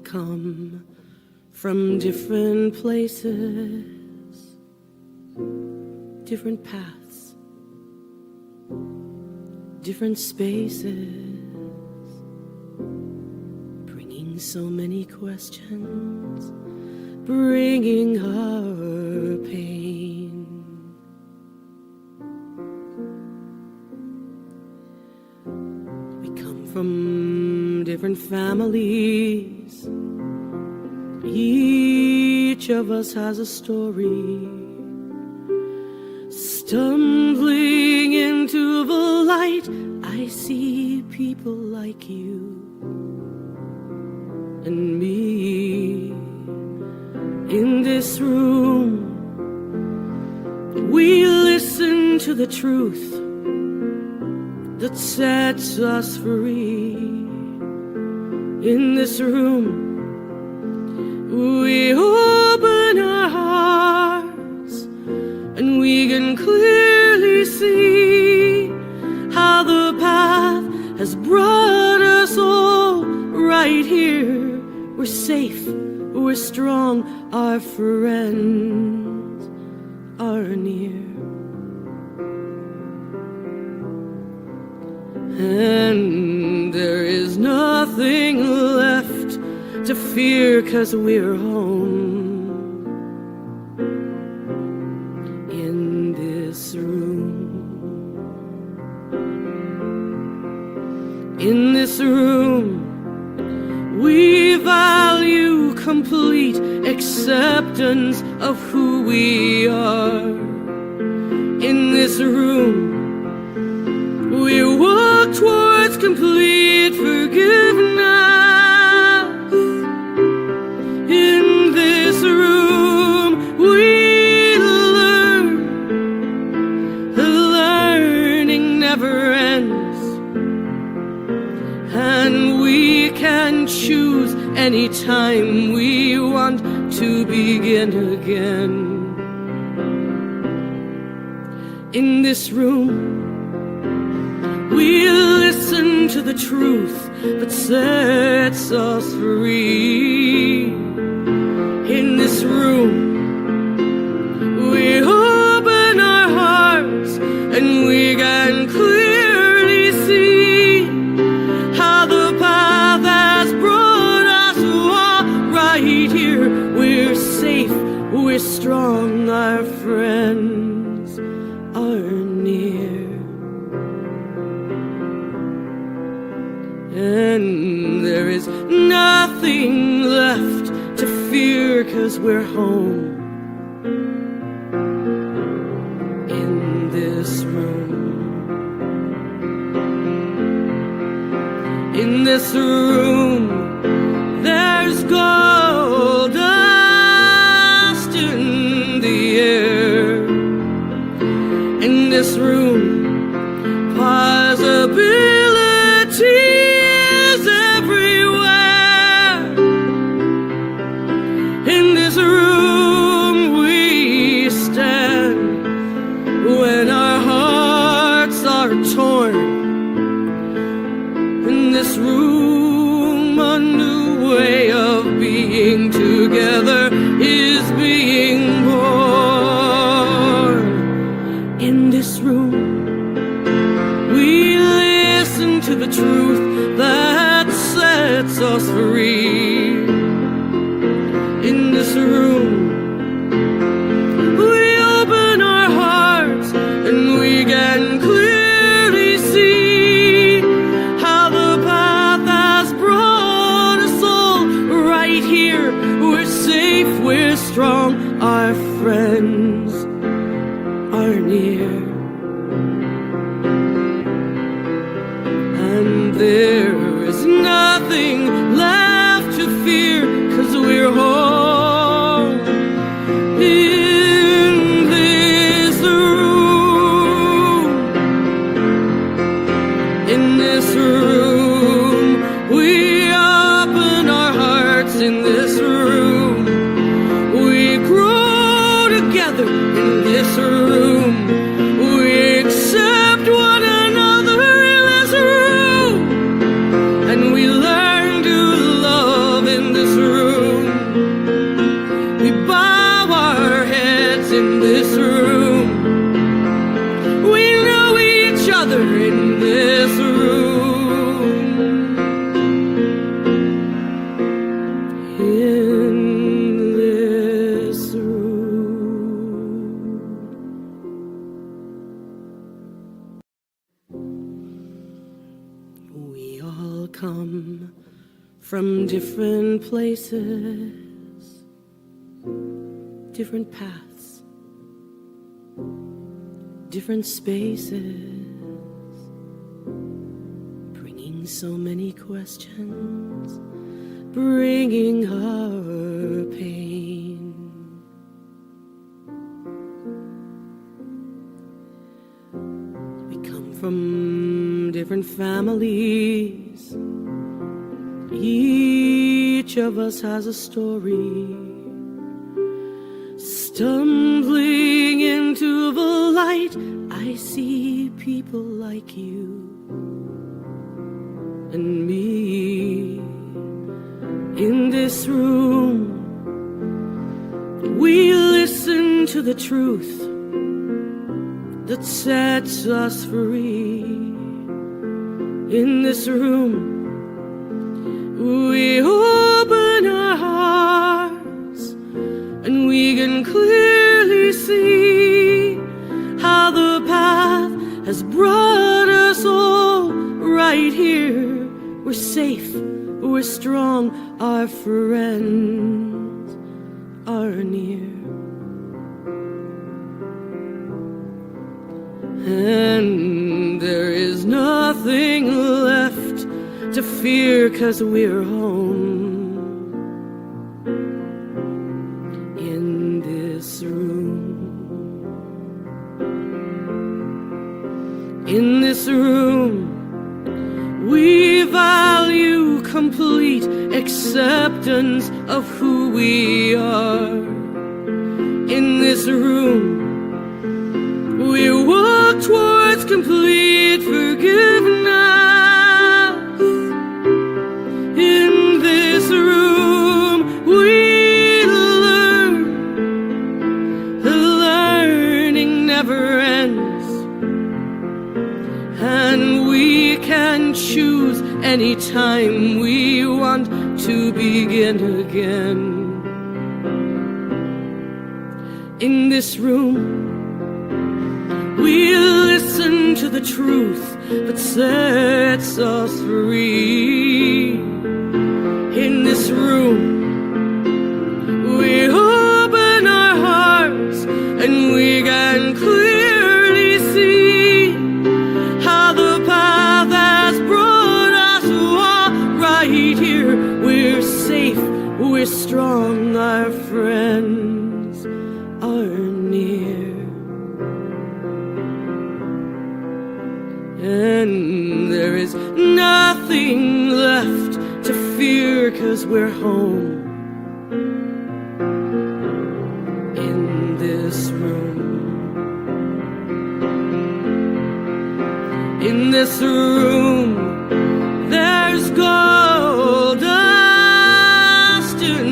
come from different places, different paths, different spaces, bringing so many questions, bringing our pain. We come from different families. Each of us has a story. Stumbling into the light, I see people like you and me. In this room, we listen to the truth that sets us free. In this room, we open our hearts and we can clearly see how the path has brought us all right here. We're safe, we're strong, our friends are near. And there is nothing left to fear, 'cause we're home in this room. In this room, we value complete acceptance of who we are. In this room, we walk towards complete forgiveness. In this room, we learn. The learning never ends. And we can choose anytime we want to begin again. In this room, we listen to the truth that sets us free. In this room, we open our hearts and we can clearly see how the path has brought us all right here. We're safe, we're strong, our friends are near. And there is nothing left to fear, 'cause we're home in this room. In this room, there's gold dust in the air. In this room, possibilities everywhere. In this room we stand when our hearts are torn. In this room, a new way of being together is being born. In this room, we listen to the truth that sets us free. In this room, we open our hearts and we can clearly see how the path has brought us all right here. We're safe, we're strong, our friends are near. And there is nothing left to fear, 'cause we're home in this room. In this room, we open our hearts. In this room, we grow together. In this room, we accept one another. And we learn to come from different places, different paths, different spaces, bringing so many questions, bringing our pain. We come from different families. Each of us has a story. Stumbling into the light, I see people like you and me. In this room, we listen to the truth that sets us free. In this room, we open our hearts and we can clearly see how the path has brought us all right here. We're safe, we're strong, our friends are near. And there is nothing left to fear, 'cause we're home in this room. In this room, we value complete acceptance of who we are. In this room, we walk towards complete forgiveness. In this room, we learn. The learning never ends. And we can choose anytime we want to begin again. In this room, we listen to the truth that sets us free. In this room, we open our hearts and we can clearly see how the path has brought us all right here. We're safe, we're strong, our friends are near. And there is nothing left to fear, 'cause we're home in this room. In this room, there's gold dust in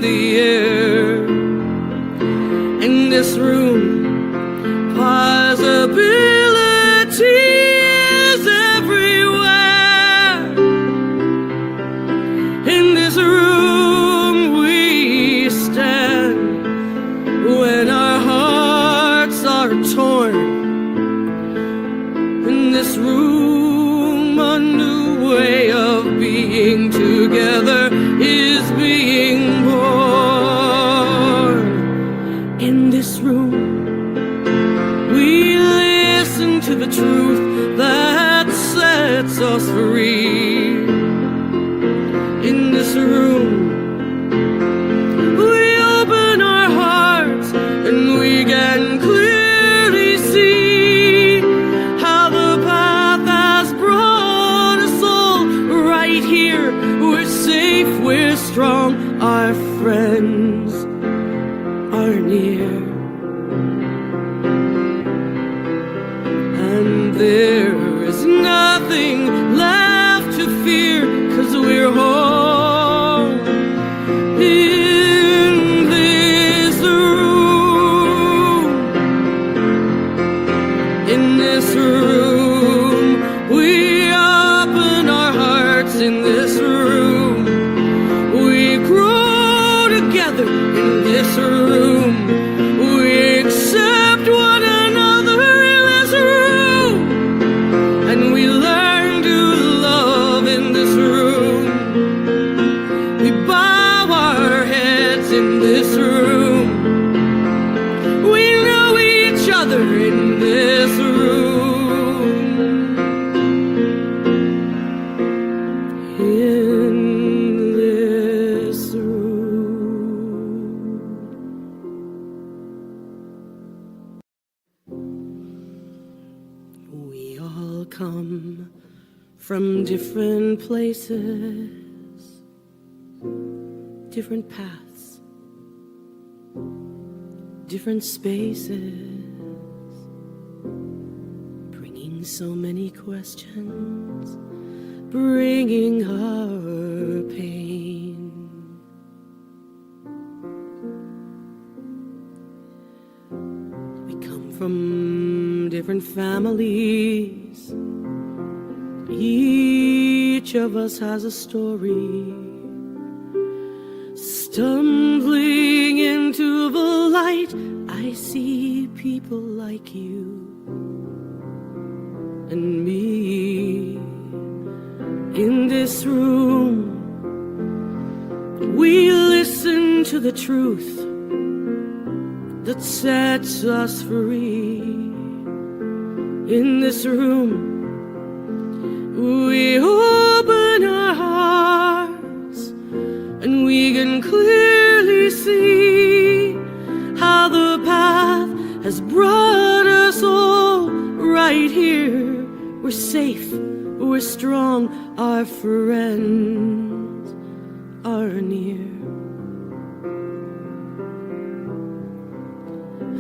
the air. In this room, possibility everywhere. In this room we stand when our hearts are torn. In this room, a new way of being together is being born. In this room, we listen to the truth that sets us free. In this room, we open our hearts and we can clearly see how the path has brought us all right here. We're safe, we're strong, our friends are near. And there is nothing left to fear, 'cause we're home in this room. In this room, we open our hearts. In this room, we grow together from different places, different paths, different spaces, bringing so many questions, bringing our pain. We come from different families. Each of us has a story. Stumbling into the light, I see people like you and me. In this room, we listen to the truth that sets us free. In this room, we open our hearts and we can clearly see how the path has brought us all right here. We're safe, we're strong, our friends are near.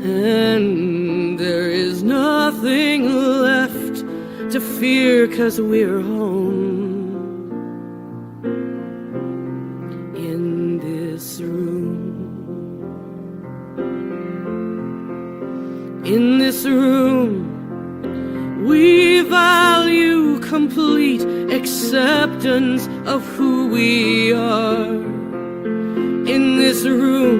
And there is nothing left to fear, 'cause we're home in this room. In this room, we value complete acceptance of who we are. In this room,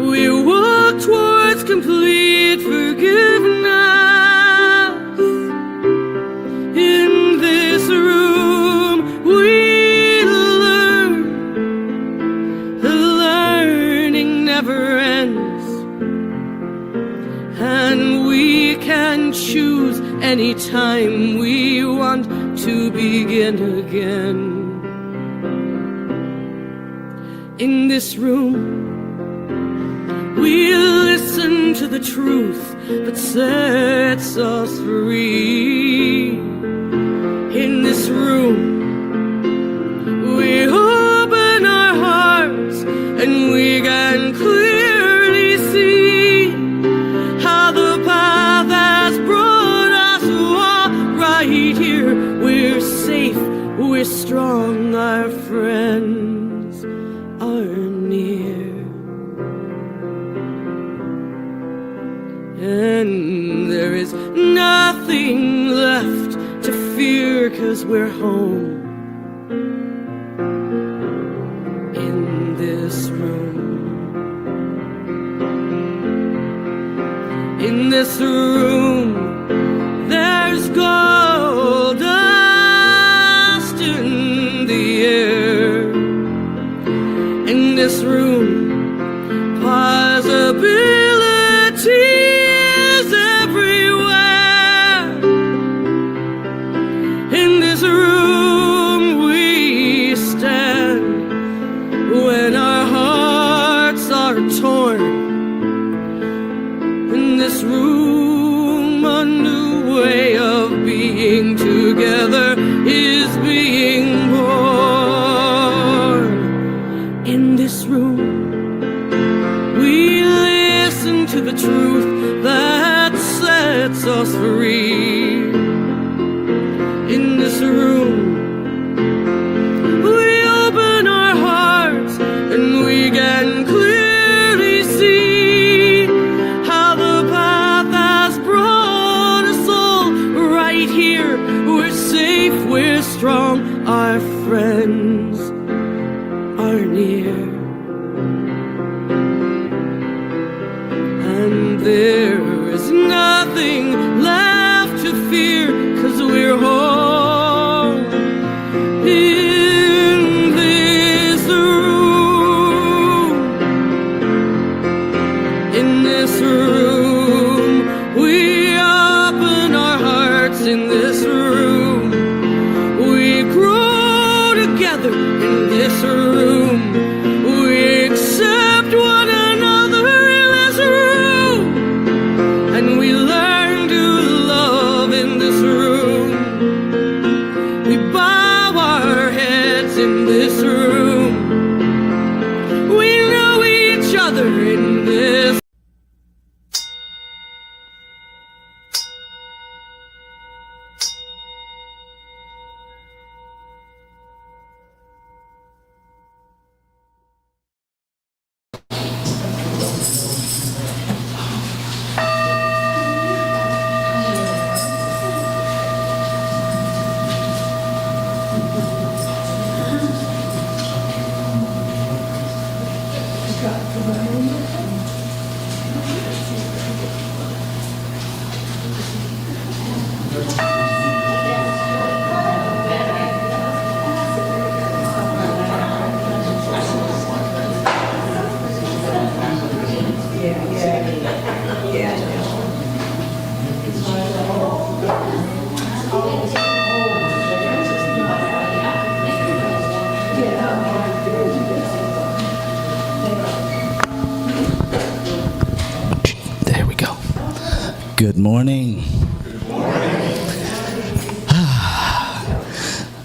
we walk towards complete forgiveness. In this room, we learn. The learning never ends. And we can choose anytime we want to begin again. In this room, we listen to the truth that sets us free. In this room, we open our hearts and we can clearly see how the path has brought us all right here. We're safe, we're strong, our friends are near. And there is nothing left to fear, 'cause we're home in this room. In this room, there's gold dust in the air. In this room, possibilities everywhere. In this room we stand when our hearts are torn. In this room, a new way of being together is being born. In this room, we listen to the truth that sets us free. In this room, we open our hearts and we can clearly see how the path has brought us all right here. We're safe, we're strong, our friends are near. And there is nothing left to fear, 'cause we're home in this room. In this room, we open our hearts. In this room, we grow together. In this room, we accept one another. In this room, and we learn to love. In this room, in this room. We know each other in this. There we go. Good morning.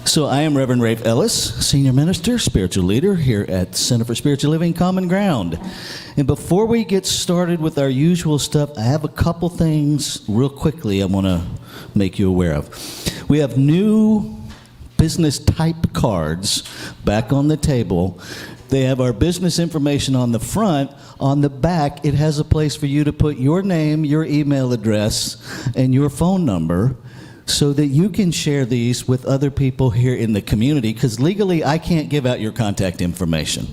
So I am Reverend Rafe Ellis, Senior Minister, Spiritual Leader here at Center for Spiritual Living Common Ground. And before we get started with our usual stuff, I have a couple things real quickly I want to make you aware of. We have new business type cards back on the table. They have our business information on the front. On the back, it has a place for you to put your name, your email address, and your phone number so that you can share these with other people here in the community, because legally I can't give out your contact information,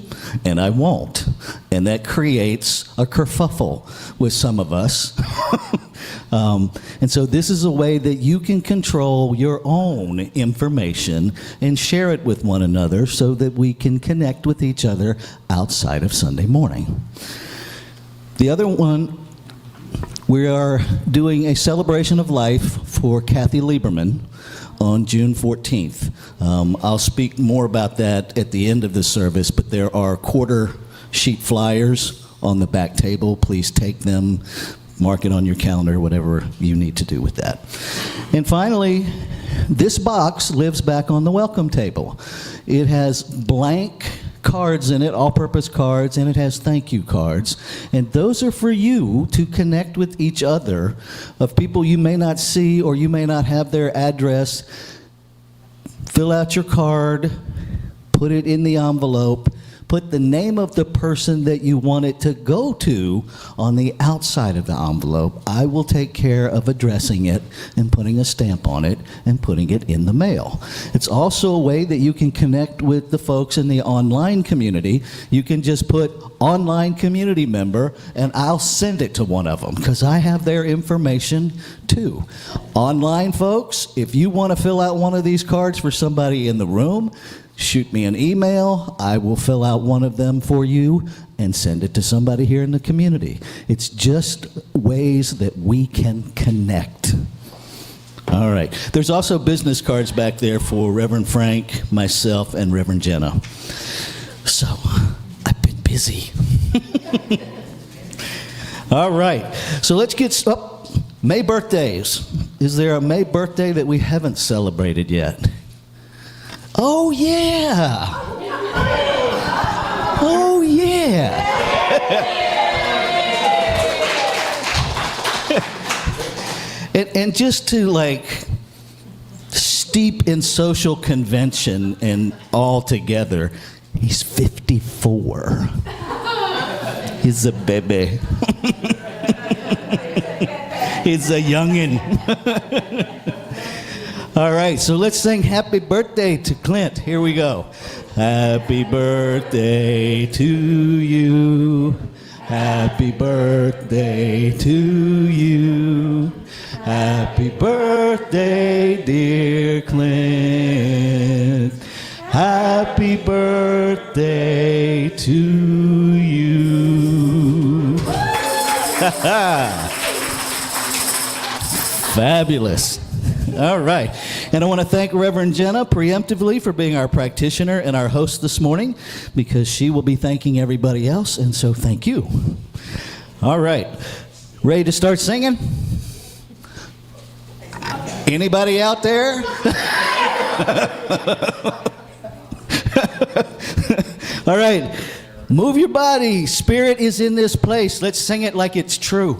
and I won't. And that creates a kerfuffle with some of us. And so this is a way that you can control your own information and share it with one another so that we can connect with each other outside of Sunday morning. The other one, we are doing a celebration of life for Kathy Lieberman on June 14th. I'll speak more about that at the end of the service, but there are quarter sheet flyers on the back table. Please take them. Mark it on your calendar, whatever you need to do with that. And finally, this box lives back on the welcome table. It has blank cards in it, all-purpose cards, and it has thank you cards. And those are for you to connect with each other of people you may not see or you may not have their address. Fill out your card, put it in the envelope, put the name of the person that you want it to go to on the outside of the envelope. I will take care of addressing it and putting a stamp on it and putting it in the mail. It's also a way that you can connect with the folks in the online community. You can just put online community member and I'll send it to one of them because I have their information too. Online folks, if you want to fill out one of these cards for somebody in the room, shoot me an email. I will fill out one of them for you and send it to somebody here in the community. It's just ways that we can connect. All right. There's also business cards back there for Reverend Frank, myself, and Reverend Jenna. So, I've been busy. All right. So let's get May birthdays. Is there a May birthday that we haven't celebrated yet? Oh, yeah. Oh, yeah. and just to, steep in social convention and all together, he's 54. He's a baby. He's a youngin'. All right, so let's sing happy birthday to Clint. Here we go. Happy birthday to you. Happy birthday to you. Happy birthday, dear Clint. Happy birthday to you. Fabulous. All right. And I want to thank Reverend Jenna preemptively for being our practitioner and our host this morning, because she will be thanking everybody else, and so thank you. All right. Ready to start singing? Anybody out there? All right. Move your body. Spirit is in this place. Let's sing it like it's true.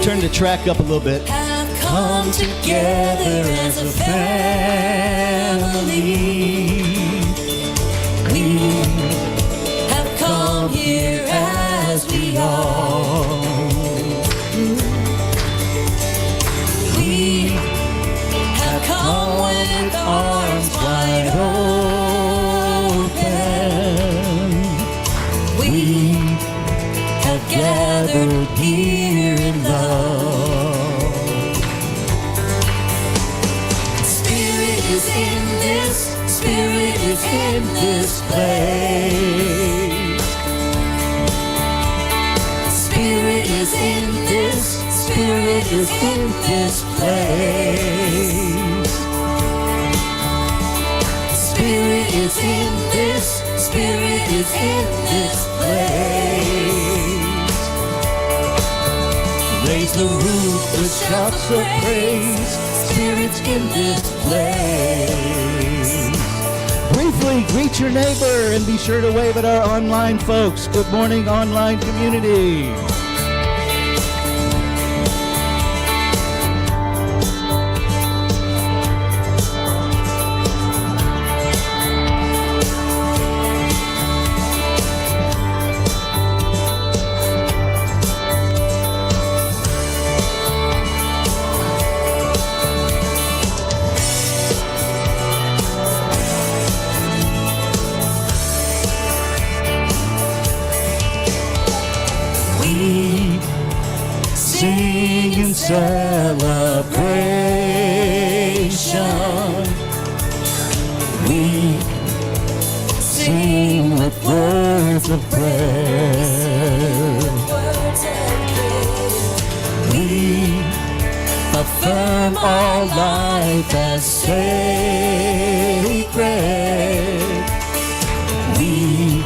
Turn the track up a little bit. Have come together as a family. We have come here as we are. We have come with arms wide open. We have gathered here in love. Spirit is in this, Spirit is in this place. Spirit is in this, Spirit is in this place. Spirit is in this, Spirit is in this place. Raise the roof with shouts of praise. Spirit's in this place. Briefly, greet your neighbor and be sure to wave at our online folks. Good morning, online community. Sing in celebration. We sing with words of prayer. We affirm all life as sacred. We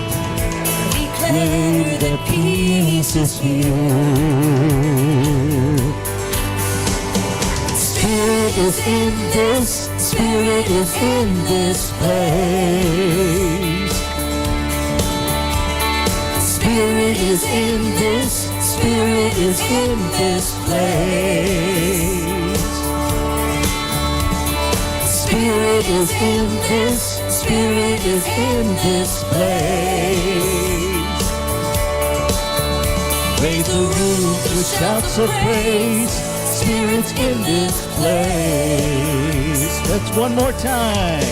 declare that peace is here. Spirit is in this, Spirit is in this place. Spirit is in this, Spirit is in this place. Spirit is in this, Spirit is in this place. Raise the roof with shouts of praise. Spirit's in this place. That's one more time.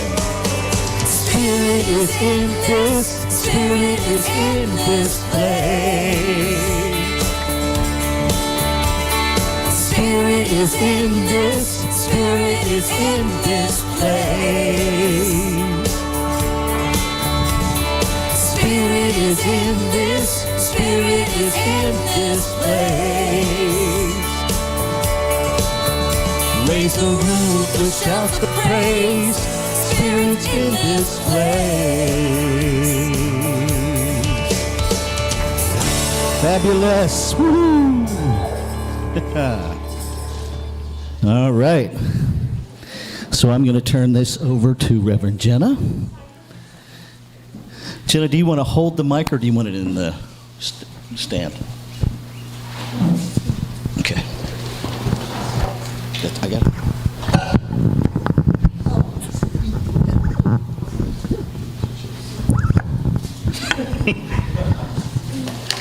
Spirit is in this, Spirit is in this place. Spirit is in this, Spirit is in this place. Spirit is in this, Spirit is in this place. Raise the roof with shouts of praise. Spirit's in this place. Fabulous. Woo! All right. So I'm going to turn this over to Reverend Jenna. Jenna, do you want to hold the mic or do you want it in the stand? Okay. I got it.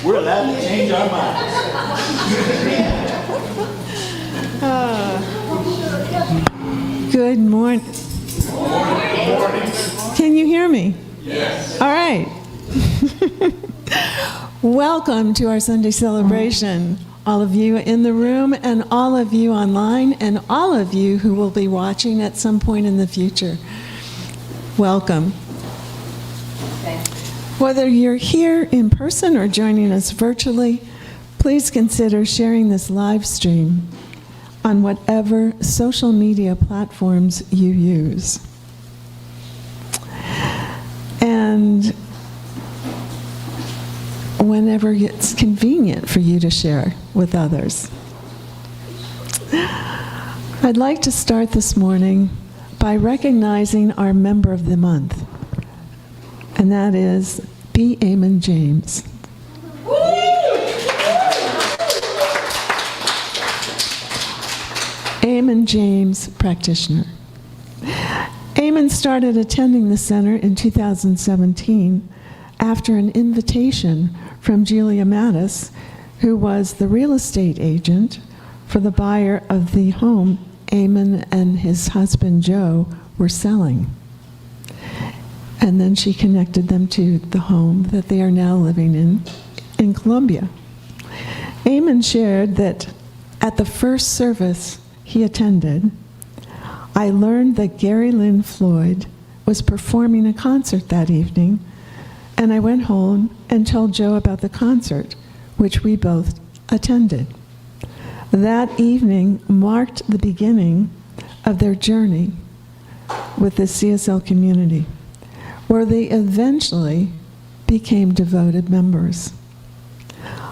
We're allowed to change our minds. Good morning. Can you hear me? Yes. All right. Welcome to our Sunday celebration. All of you in the room and all of you online and all of you who will be watching at some point in the future. Welcome. Whether you're here in person or joining us virtually, please consider sharing this live stream on whatever social media platforms you use. And whenever it's convenient for you to share with others. I'd like to start this morning by recognizing our member of the month, and that is B. Eamon James. Eamon James, practitioner. Eamon started attending the center in 2017 after an invitation from Julia Mattis, who was the real estate agent for the buyer of the home Eamon and his husband Joe were selling. And then she connected them to the home that they are now living in Colombia. Eamon shared that at the first service he attended, I learned that Gary Lynn Floyd was performing a concert that evening, and I went home and told Joe about the concert, which we both attended. That evening marked the beginning of their journey with the CSL community, where they eventually became devoted members.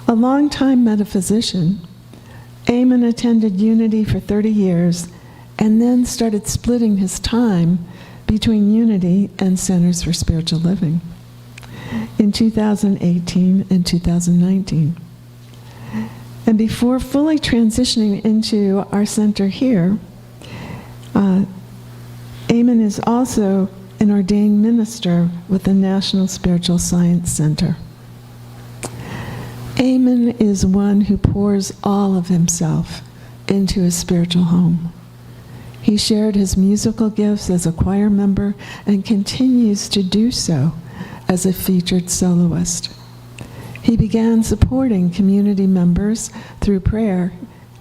A longtime metaphysician, Eamon attended Unity for 30 years and then started splitting his time between Unity and Centers for Spiritual Living in 2018 and 2019. And before fully transitioning into our center here, Eamon is also an ordained minister with the National Spiritual Science Center. Eamon is one who pours all of himself into his spiritual home. He shared his musical gifts as a choir member and continues to do so as a featured soloist. He began supporting community members through prayer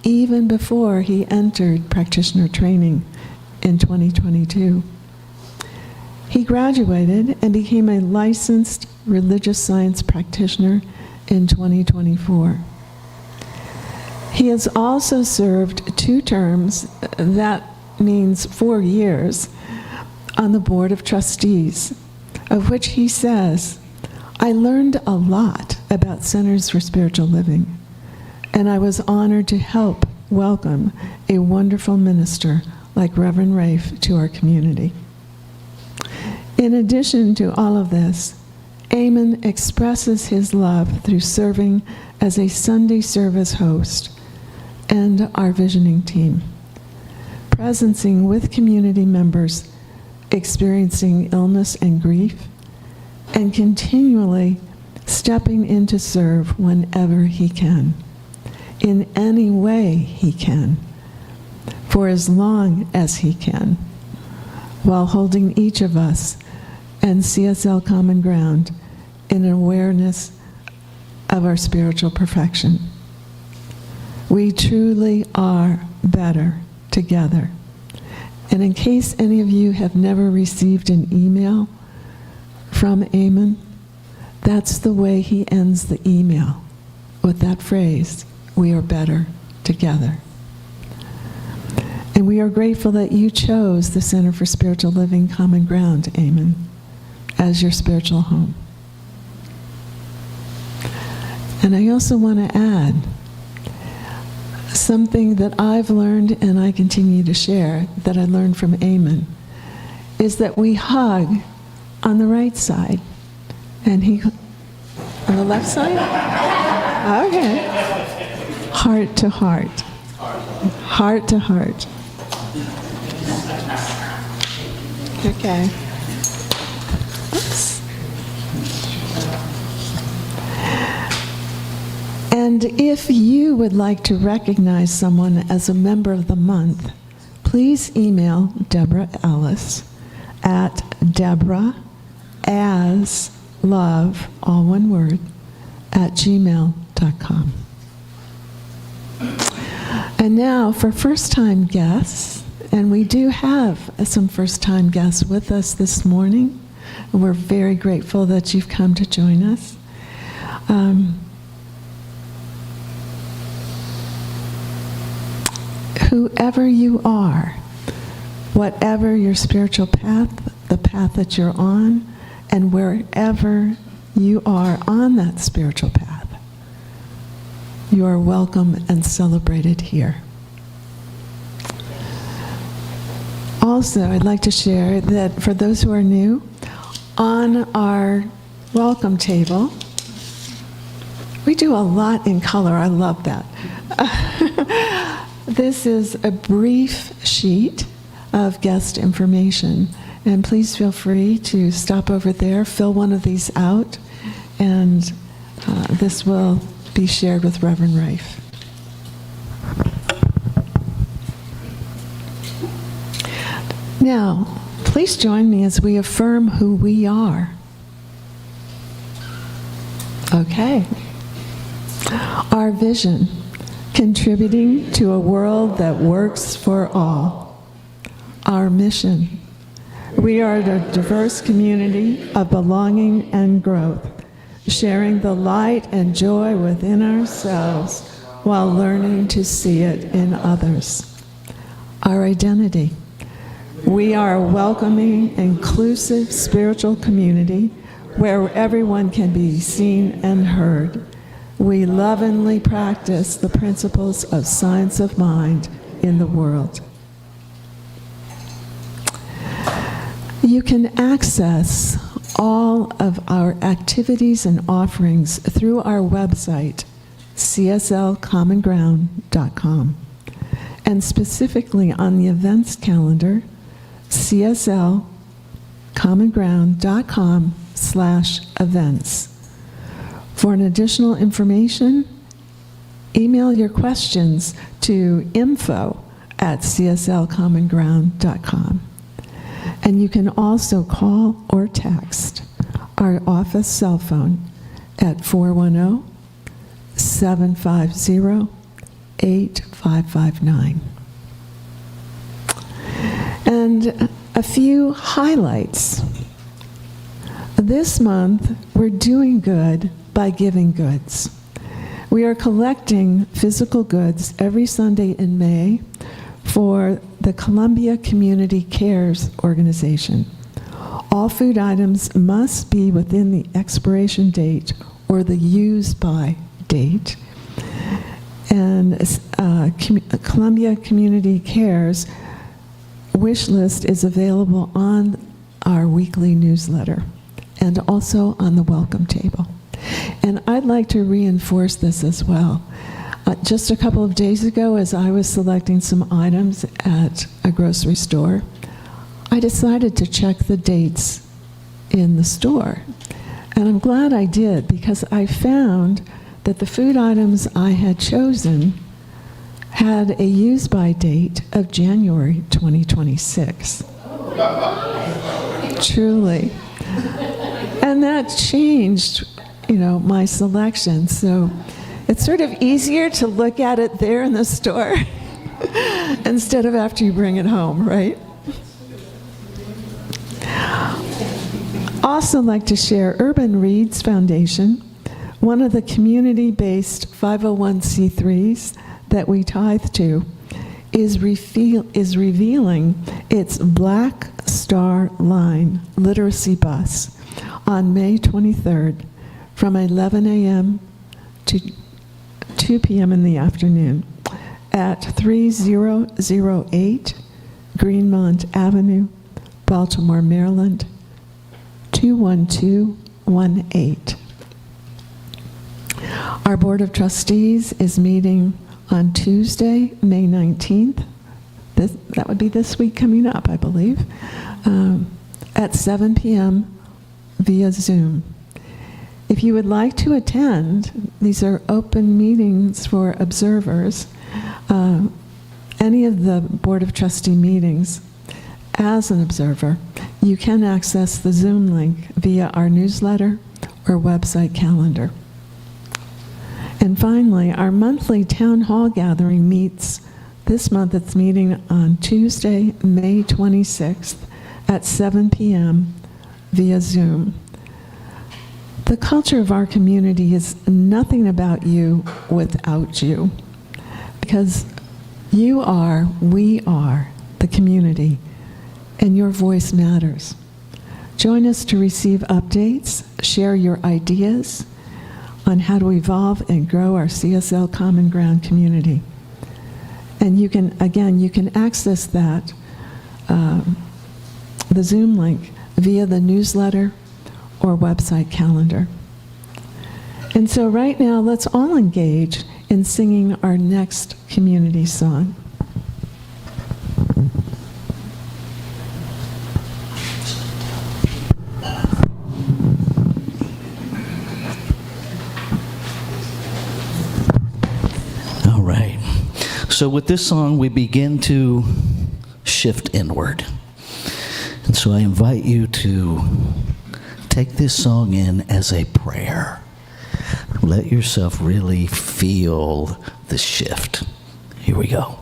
even before he entered practitioner training in 2022. He graduated and became a licensed religious science practitioner in 2024. He has also served 2 terms, that means 4 years, on the Board of Trustees, of which he says, I learned a lot about Centers for Spiritual Living, and I was honored to help welcome a wonderful minister like Reverend Rafe to our community. In addition to all of this, Eamon expresses his love through serving as a Sunday service host and our visioning team, presencing with community members experiencing illness and grief, and continually stepping in to serve whenever he can, in any way he can, for as long as he can, while holding each of us and CSL Common Ground in awareness of our spiritual perfection. We truly are better together. And in case any of you have never received an email from Eamon, that's the way he ends the email, with that phrase, we are better together. And we are grateful that you chose the Center for Spiritual Living Common Ground, Eamon, as your spiritual home. And I also want to add something that I've learned and I continue to share that I learned from Eamon, is that we hug on the right side and he on the left side? Okay. Heart to heart. Heart to heart. Okay. Oops. And if you would like to recognize someone as a member of the month, please email Deborah Ellis at deborah.as.love, all one word, @gmail.com. And now for first-time guests, and we do have some first-time guests with us this morning. We're very grateful that you've come to join us. Whoever you are, whatever your spiritual path, the path that you're on, and wherever you are on that spiritual path, You are welcome and celebrated here. Also, I'd like to share that for those who are new, on our welcome table, we do a lot in color. I love that. This is a brief sheet of guest information, and please feel free to stop over there, fill one of these out, and this will be shared with Reverend Rafe. Now, please join me as we affirm who we are. Okay. Our vision, contributing to a world that works for all. Our mission, we are a diverse community of belonging and growth, sharing the light and joy within ourselves while learning to see it in others. Our identity, we are a welcoming, inclusive spiritual community where everyone can be seen and heard. We lovingly practice the principles of science of mind in the world. You can access all of our activities and offerings through our website, cslcommonground.com, and specifically on the events calendar, cslcommonground.com/events. For an additional information, email your questions to info@cslcommonground.com. And you can also call or text our office cell phone at 410-750-8559. And a few highlights. This month, we're doing good by giving goods. We are collecting physical goods every Sunday in May for the Columbia Community Cares Organization. All food items must be within the expiration date or the use-by date. And Columbia Community Cares wish list is available on our weekly newsletter and also on the welcome table. And I'd like to reinforce this as well. Just a couple of days ago, as I was selecting some items at a grocery store, I decided to check the dates in the store. And I'm glad I did, because I found that the food items I had chosen had a use-by date of January 2026. Truly. And that changed, my selection. So it's sort of easier to look at it there in the store instead of after you bring it home, right? Also like to share Urban Reads Foundation, one of the community-based 501c3s that we tithe to, is revealing its Black Star Line literacy bus on May 23rd from 11 a.m. to 2 p.m. in the afternoon at 3008 Greenmont Avenue, Baltimore, Maryland, 21218. Our Board of Trustees is meeting on Tuesday, May 19th. That would be this week coming up, I believe, at 7 p.m. via Zoom. If you would like to attend, these are open meetings for observers, any of the Board of Trustee meetings as an observer, you can access the Zoom link via our newsletter or website calendar. And finally, our monthly town hall gathering meets this month. It's meeting on Tuesday, May 26th at 7 p.m. via Zoom. The culture of our community is nothing about you without you, because we are the community, and your voice matters. Join us to receive updates, share your ideas, on how to evolve and grow our CSL Common Ground community. And you can access that, the Zoom link, via the newsletter or website calendar. And so right now, let's all engage in singing our next community song. All right. So with this song, we begin to shift inward. And so I invite you to take this song in as a prayer. Let yourself really feel the shift. Here we go.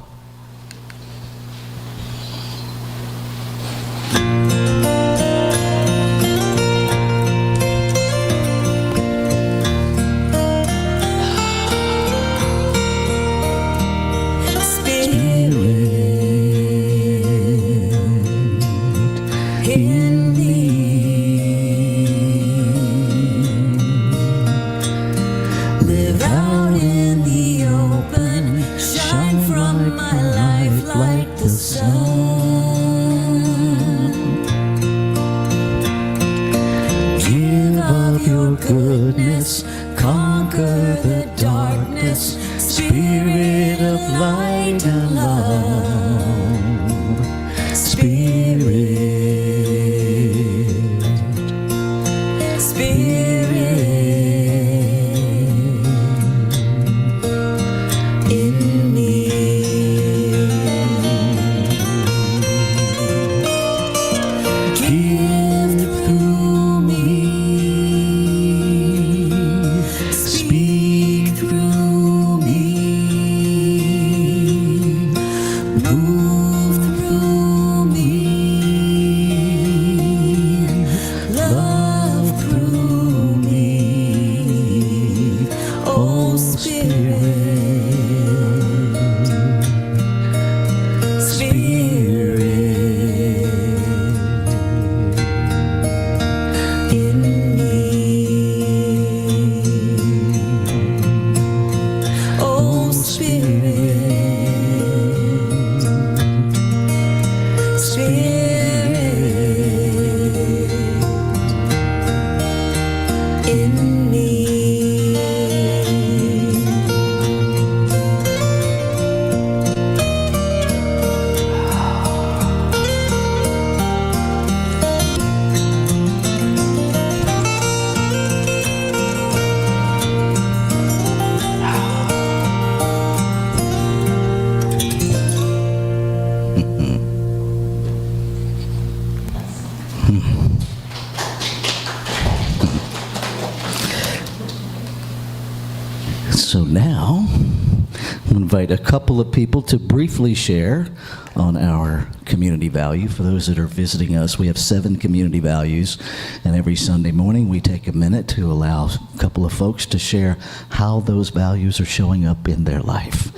So now, I'm going to invite a couple of people to briefly share on our community value. For those that are visiting us, we have 7 community values, and every Sunday morning we take a minute to allow a couple of folks to share how those values are showing up in their life.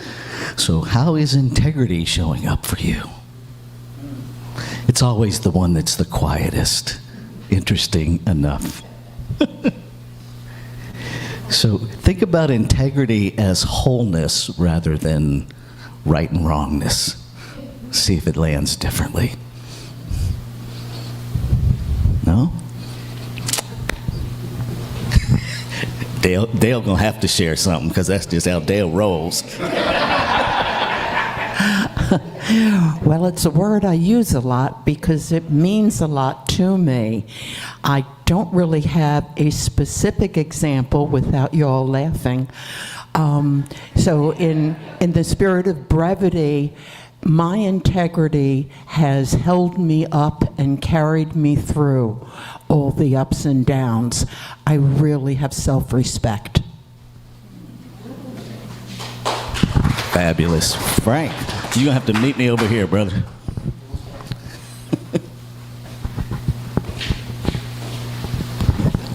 So how is integrity showing up for you? It's always the one that's the quietest. Interesting enough. So think about integrity as wholeness rather than right and wrongness. See if it lands differently. No? Dale gonna have to share something because that's just how Dale rolls. Well, it's a word I use a lot because it means a lot to me. I don't really have a specific example without you all laughing. So in the spirit of brevity, my integrity has held me up and carried me through all the ups and downs. I really have self-respect. Fabulous. Frank, you're going to have to meet me over here, brother.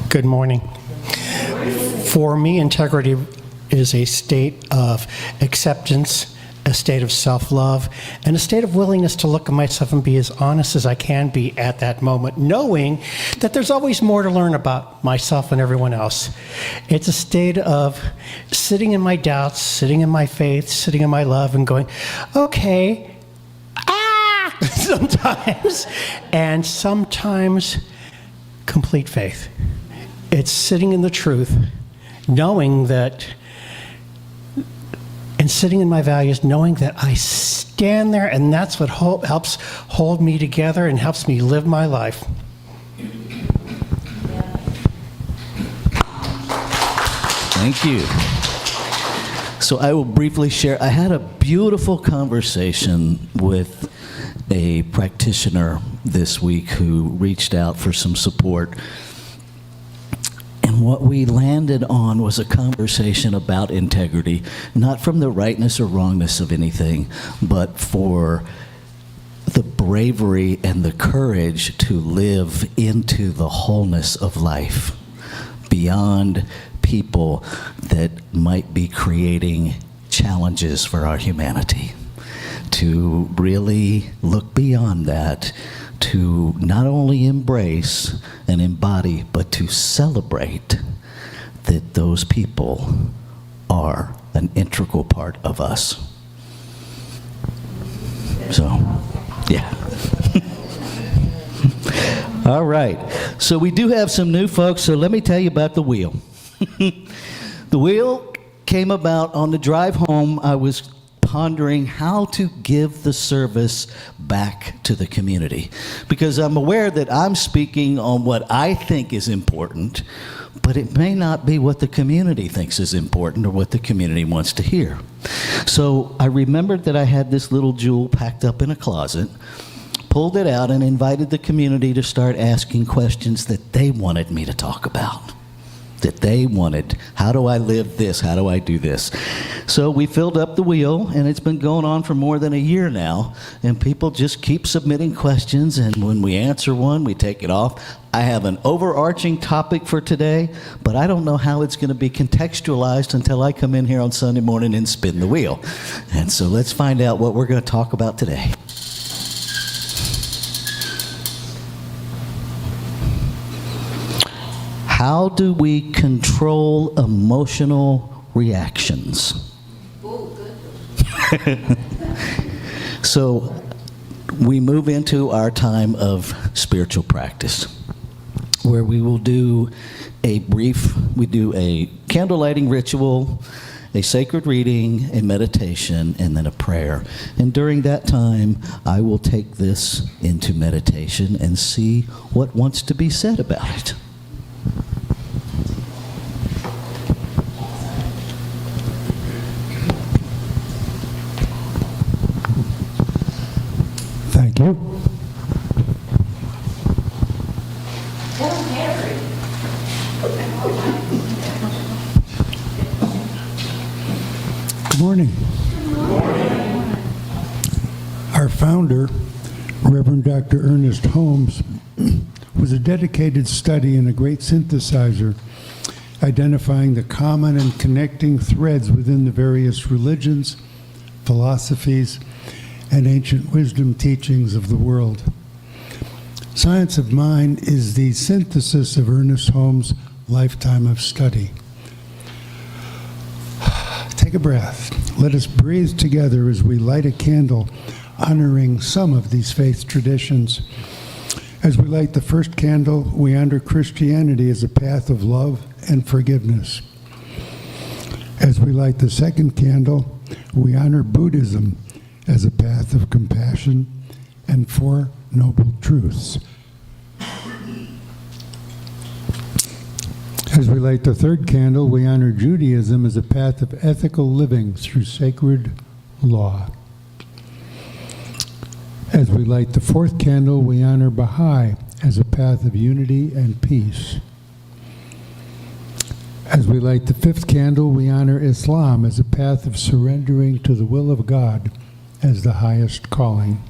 Good morning. For me, integrity is a state of acceptance a state of self-love, and a state of willingness to look at myself and be as honest as I can be at that moment, knowing that there's always more to learn about myself and everyone else. It's a state of sitting in my doubts, sitting in my faith, sitting in my love, and going, okay, sometimes, and sometimes complete faith. It's sitting in the truth, knowing that, and sitting in my values, knowing that I stand there, and that's what helps hold me together and helps me live my life. Thank you. So I will briefly share. I had a beautiful conversation with a practitioner this week who reached out for some support. And what we landed on was a conversation about integrity, not from the rightness or wrongness of anything, but for the bravery and the courage to live into the wholeness of life beyond people that might be creating challenges for our humanity. To really look beyond that, to not only embrace and embody, but to celebrate that those people are an integral part of us. So, yeah. All right. So we do have some new folks, so let me tell you about the wheel. The wheel came about on the drive home. I was pondering how to give the service back to the community, because I'm aware that I'm speaking on what I think is important, but it may not be what the community thinks is important or what the community wants to hear. So I remembered that I had this little jewel packed up in a closet, pulled it out, and invited the community to start asking questions that they wanted me to talk about. That they wanted. How do I live this? How do I do this? So we filled up the wheel, and it's been going on for more than a year now, and people just keep submitting questions, and when we answer one, we take it off. I have an overarching topic for today, but I don't know how it's going to be contextualized until I come in here on Sunday morning and spin the wheel. And so let's find out what we're going to talk about today. How do we control emotional reactions? So we move into our time of spiritual practice, where we will do a candle lighting ritual, a sacred reading, a meditation, and then a prayer. And during that time, I will take this into meditation and see what wants to be said about it. Thank you. Good morning. Our founder, Reverend Dr. Ernest Holmes, was a dedicated study and a great synthesizer, identifying the common and connecting threads within the various religions, philosophies, and ancient wisdom teachings of the world. Science of Mind is the synthesis of Ernest Holmes' lifetime of study. Take a breath. Let us breathe together as we light a candle honoring some of these faith traditions. As we light the first candle, we honor Christianity as a path of love and forgiveness. As we light the second candle, we honor Buddhism as a path of compassion and Four Noble Truths. As we light the third candle, we honor Judaism as a path of ethical living through sacred law. As we light the fourth candle, we honor Baha'i as a path of unity and peace. As we light the fifth candle, we honor Islam as a path of surrendering to the will of God as the highest calling.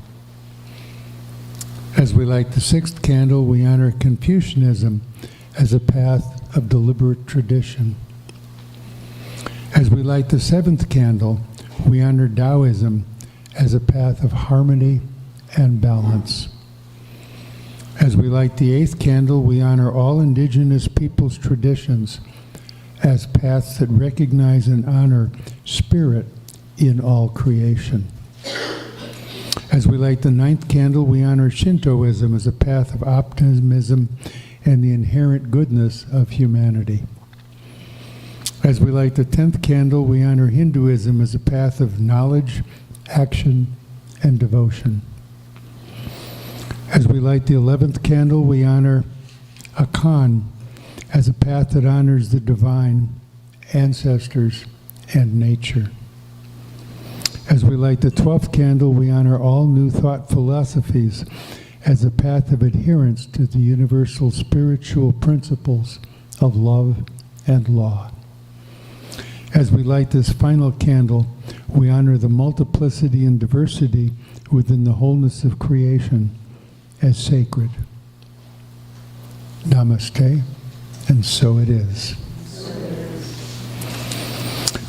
As we light the sixth candle, we honor Confucianism as a path of deliberate tradition. As we light the seventh candle, we honor Taoism as a path of harmony and balance. As we light the 8th candle, we honor all indigenous peoples' traditions as paths that recognize and honor spirit in all creation. As we light the 9th candle, we honor Shintoism as a path of optimism and the inherent goodness of humanity. As we light the 10th candle, we honor Hinduism as a path of knowledge, action, and devotion. As we light the 11th candle, we honor Akan as a path that honors the divine, ancestors, and nature. As we light the 12th candle, we honor all new thought philosophies as a path of adherence to the universal spiritual principles of love and law. As we light this final candle, we honor the multiplicity and diversity within the wholeness of creation as sacred. Namaste, and so it is.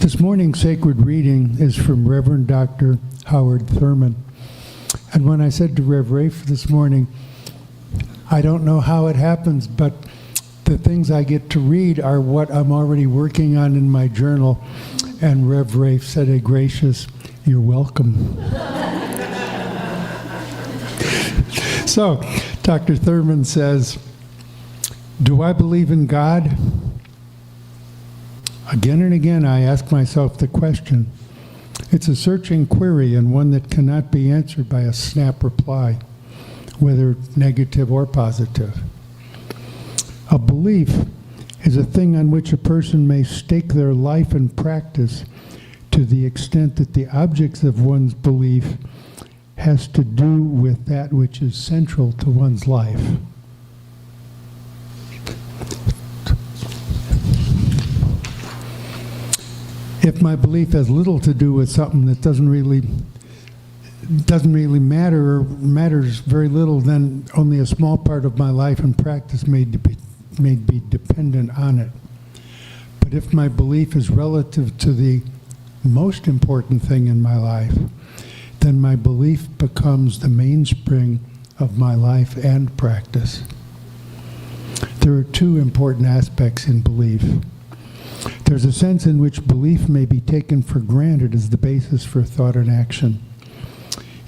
This morning's sacred reading is from Reverend Dr. Howard Thurman. And when I said to Rev Rafe this morning, I don't know how it happens, but the things I get to read are what I'm already working on in my journal. And Rev Rafe said a gracious, "You're welcome." So, Dr. Thurman says, do I believe in God? Again and again, I ask myself the question. It's a searching query and one that cannot be answered by a snap reply, whether negative or positive. A belief is a thing on which a person may stake their life and practice to the extent that the objects of one's belief has to do with that which is central to one's life. If my belief has little to do with something that doesn't really matter or matters very little, then only a small part of my life and practice may be dependent on it. But if my belief is relative to the most important thing in my life, then my belief becomes the mainspring of my life and practice. There are two important aspects in belief. There's a sense in which belief may be taken for granted as the basis for thought and action.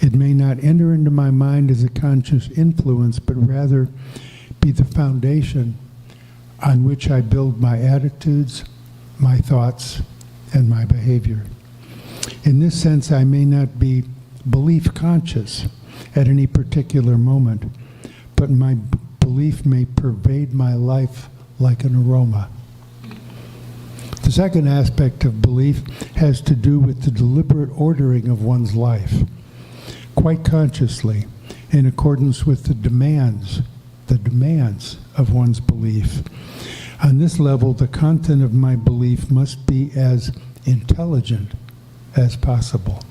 It may not enter into my mind as a conscious influence, but rather be the foundation on which I build my attitudes, my thoughts, and my behavior. In this sense, I may not be belief conscious at any particular moment, but my belief may pervade my life like an aroma. The second aspect of belief has to do with the deliberate ordering of one's life, quite consciously, in accordance with the demands of one's belief. On this level, the content of my belief must be as intelligent as possible.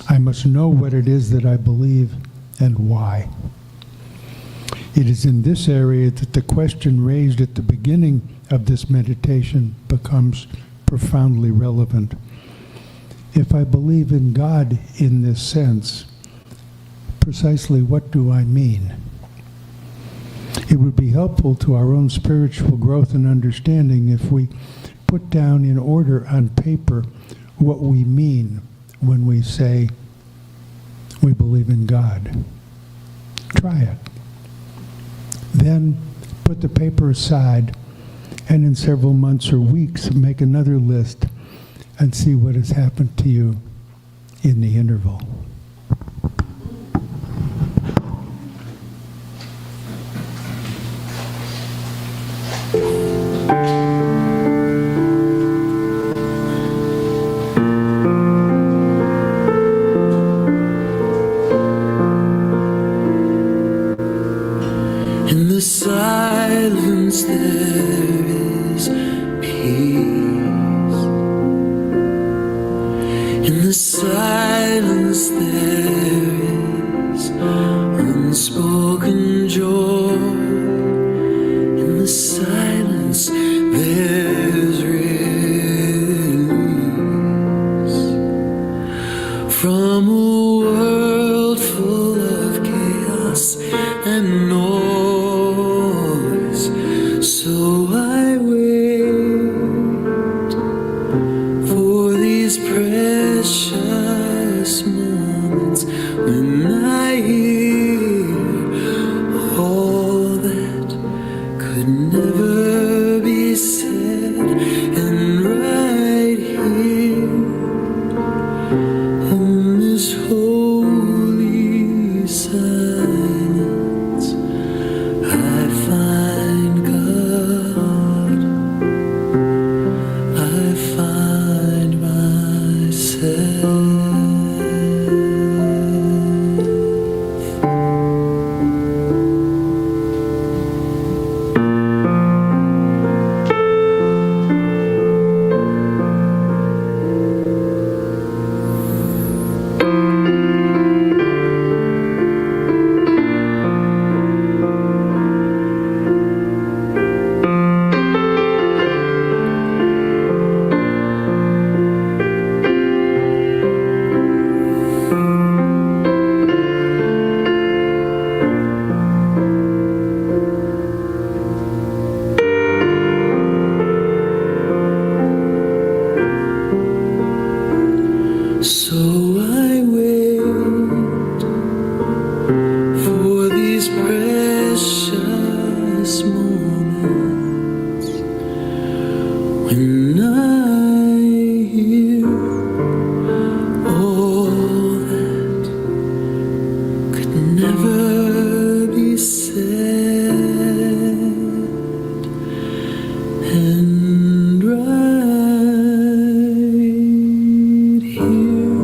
I must know what it is that I believe and why. It is in this area that the question raised at the beginning of this meditation becomes profoundly relevant. If I believe in God in this sense, precisely what do I mean? It would be helpful to our own spiritual growth and understanding if we put down in order on paper what we mean when we say we believe in God. Try it. Then put the paper aside, and in several months or weeks, make another list and see what has happened to you in the interval. In the silence there is peace. In the silence there is unspoken joy. In the silence there's release. from a world full of chaos and noise. So I wait for these precious moments when I hear all that could never be said, and right here in this holy silence I find God, I find myself. So I wait for these precious moments when I hear all that could never be said, and right here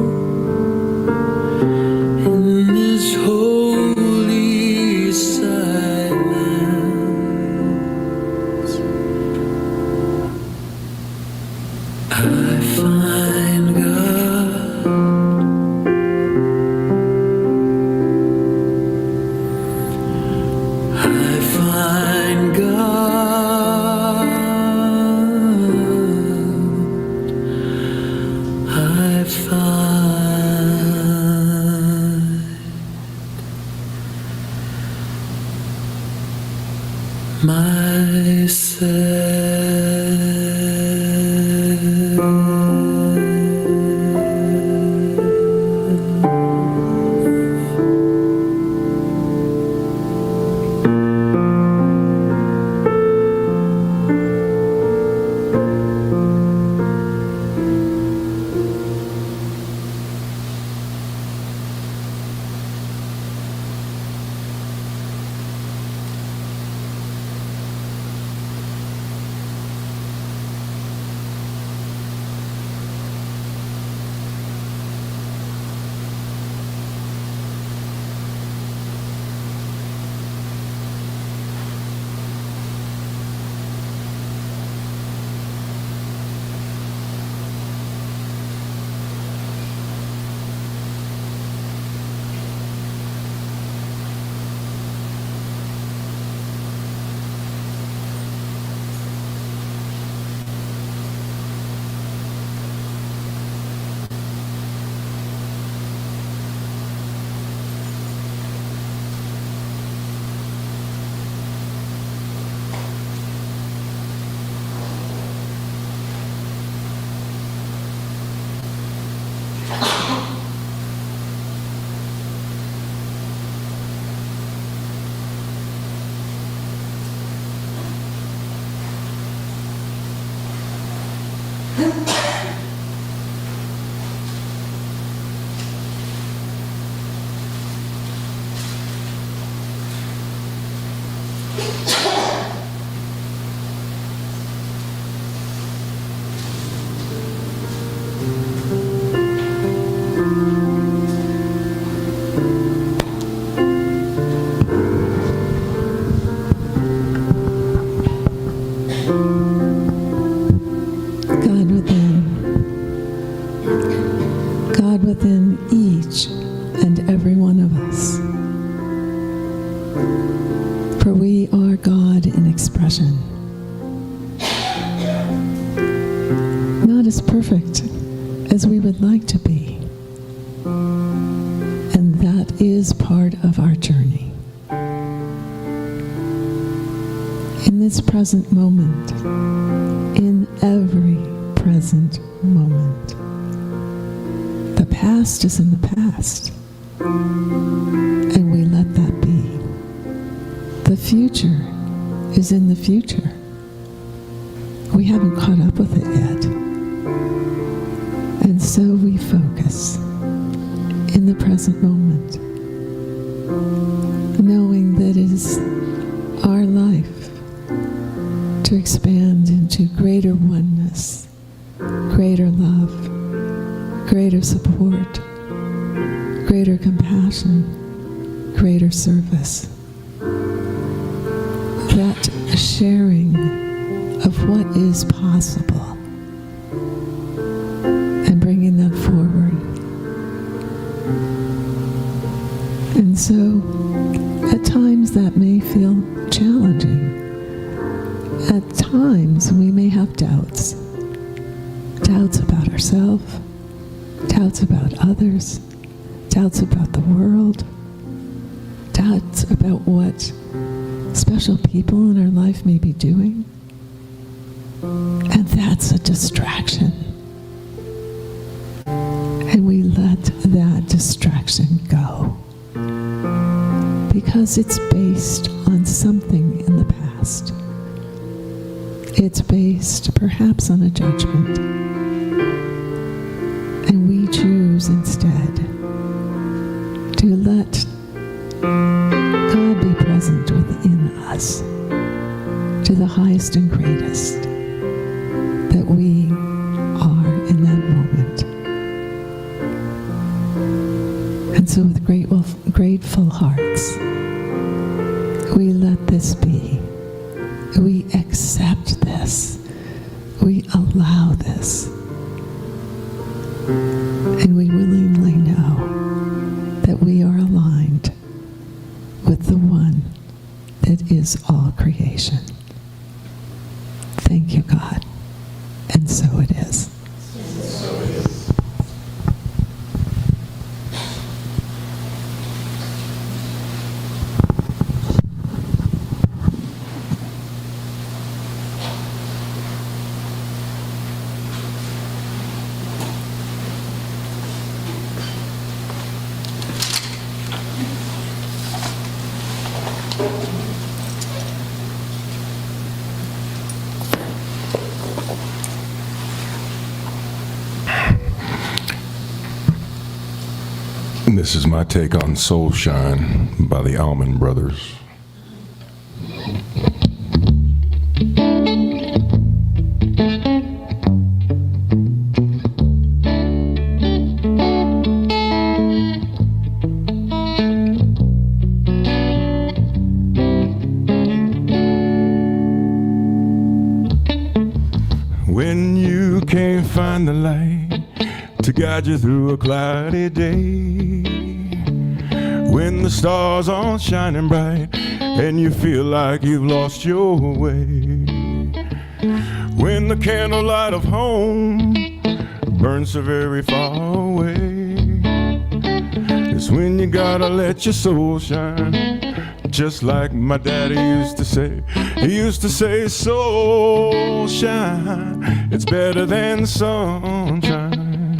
in this holy silence I find God, I find God, I find God within each and every one of us. For we are God in expression. Not as perfect as we would like to be, And that is part of our journey. In this present moment, in every present moment, the past is in the past, and we let that be. The future is in the future. We haven't caught up with it yet. And so we focus in the present moment, knowing that it is our life to expand into greater oneness, greater love, greater support, greater compassion, greater service. That sharing of what is possible and bringing that forward. And so, at times that may feel challenging. At times we may have doubts. Doubts about ourselves, doubts about others, doubts about the world, doubts about what special people in our life may be doing. And that's a distraction. And we let that distraction go. Because it's based on something in the past. It's based perhaps on a judgment. And we choose instead to let God be present within us to the highest and greatest that we are in that moment. And so with grateful hearts, we let this be. We accept this. We allow this. And we willingly know that we are aligned with the one that is all creation. Thank you, God. And so it is. This is my take on Soul Shine by the Allman Brothers. When you can't find the light to guide you through a cloudy day, when the stars aren't shining bright and you feel like you've lost your way, when the candlelight of home burns so very far away, it's when you gotta let your soul shine. Just like my daddy used to say. He used to say, soul shine, it's better than sunshine,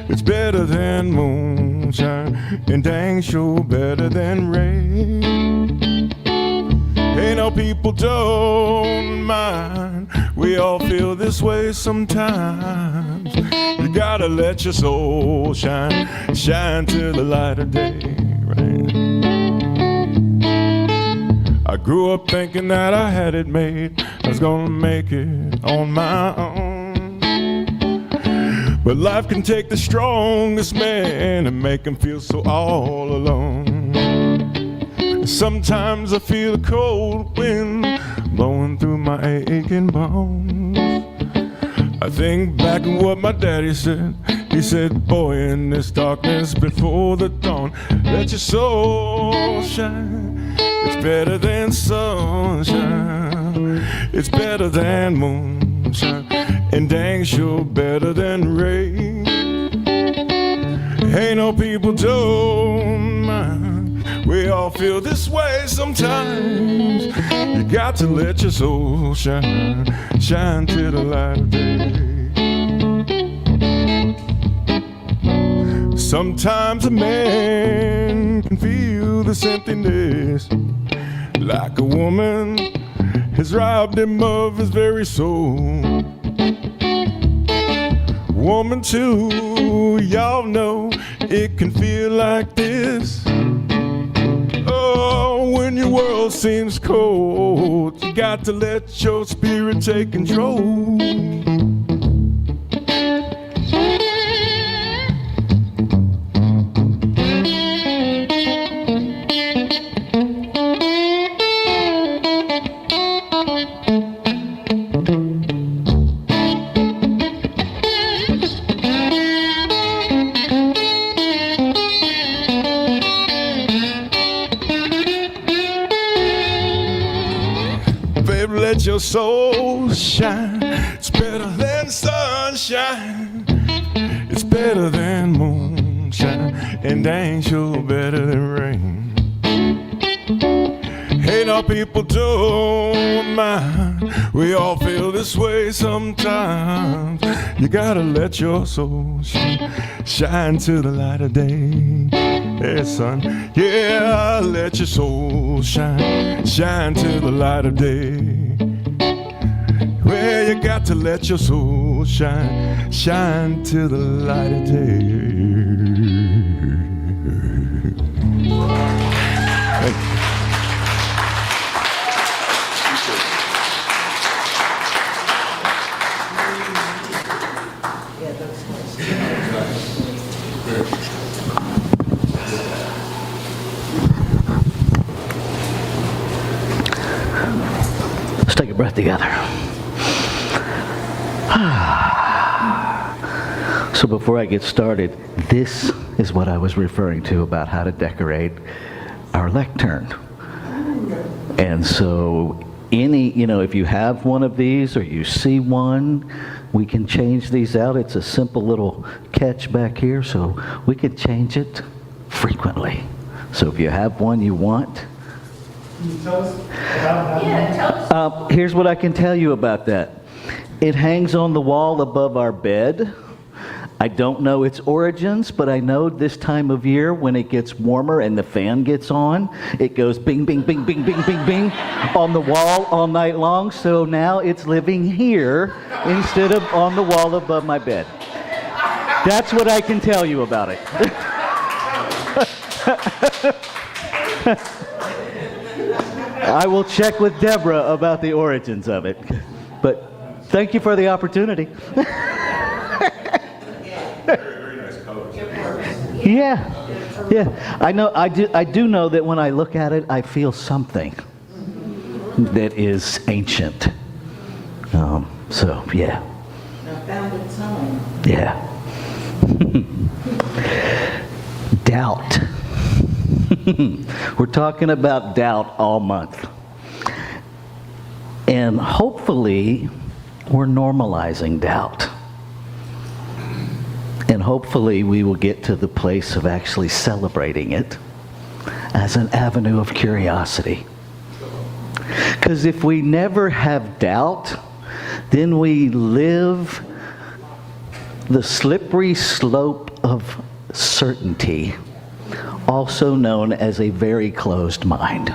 it's better than moonshine, and dang sure better than rain. Hey, now people don't mind, we all feel this way sometimes. You gotta let your soul shine, shine till the light of day, right? I grew up thinking that I had it made, I was gonna make it on my own. But life can take the strongest man and make him feel so all alone. Sometimes I feel a cold wind blowing through my aching bones. I think back on what my daddy said. He said, boy, in this darkness before the dawn, let your soul shine. It's better than sunshine, it's better than moonshine, and dang sure better than rain. Ain't no people don't mind. We all feel this way sometimes. You got to let your soul shine, shine till the light of day. Sometimes a man can feel this emptiness, like a woman has robbed him of his very soul. Woman too, y'all know it can feel like this. Oh, when your world seems cold, you got to let your spirit take control. Baby, let your soul shine. It's better than sunshine. It's better than moonshine. And ain't sure better than rain. Ain't all people don't mind. We all feel this way sometimes. You gotta let your soul shine, shine to the light of day. Yeah, son. Yeah, let your soul shine, shine to the light of day. Well, you got to let your soul shine, shine to the light of day. Thank you. Let's take a breath together. So before I get started, this is what I was referring to about how to decorate our lectern. And so if you have one of these or you see one, we can change these out. It's a simple little catch back here, so we can change it frequently. So if you have one you want, Can you tell us about here's what I can tell you about that. It hangs on the wall above our bed. I don't know its origins, but I know this time of year when it gets warmer and the fan gets on, it goes bing, bing, bing, bing, bing, bing, bing on the wall all night long. So now it's living here instead of on the wall above my bed. That's what I can tell you about it. I will check with Deborah about the origins of it. But thank you for the opportunity. Yeah. I do know that when I look at it, I feel something that is ancient. So, yeah. Found its home. Yeah. Doubt. We're talking about doubt all month. And hopefully, we're normalizing doubt. And hopefully, we will get to the place of actually celebrating it as an avenue of curiosity. Because if we never have doubt, then we live the slippery slope of certainty, also known as a very closed mind.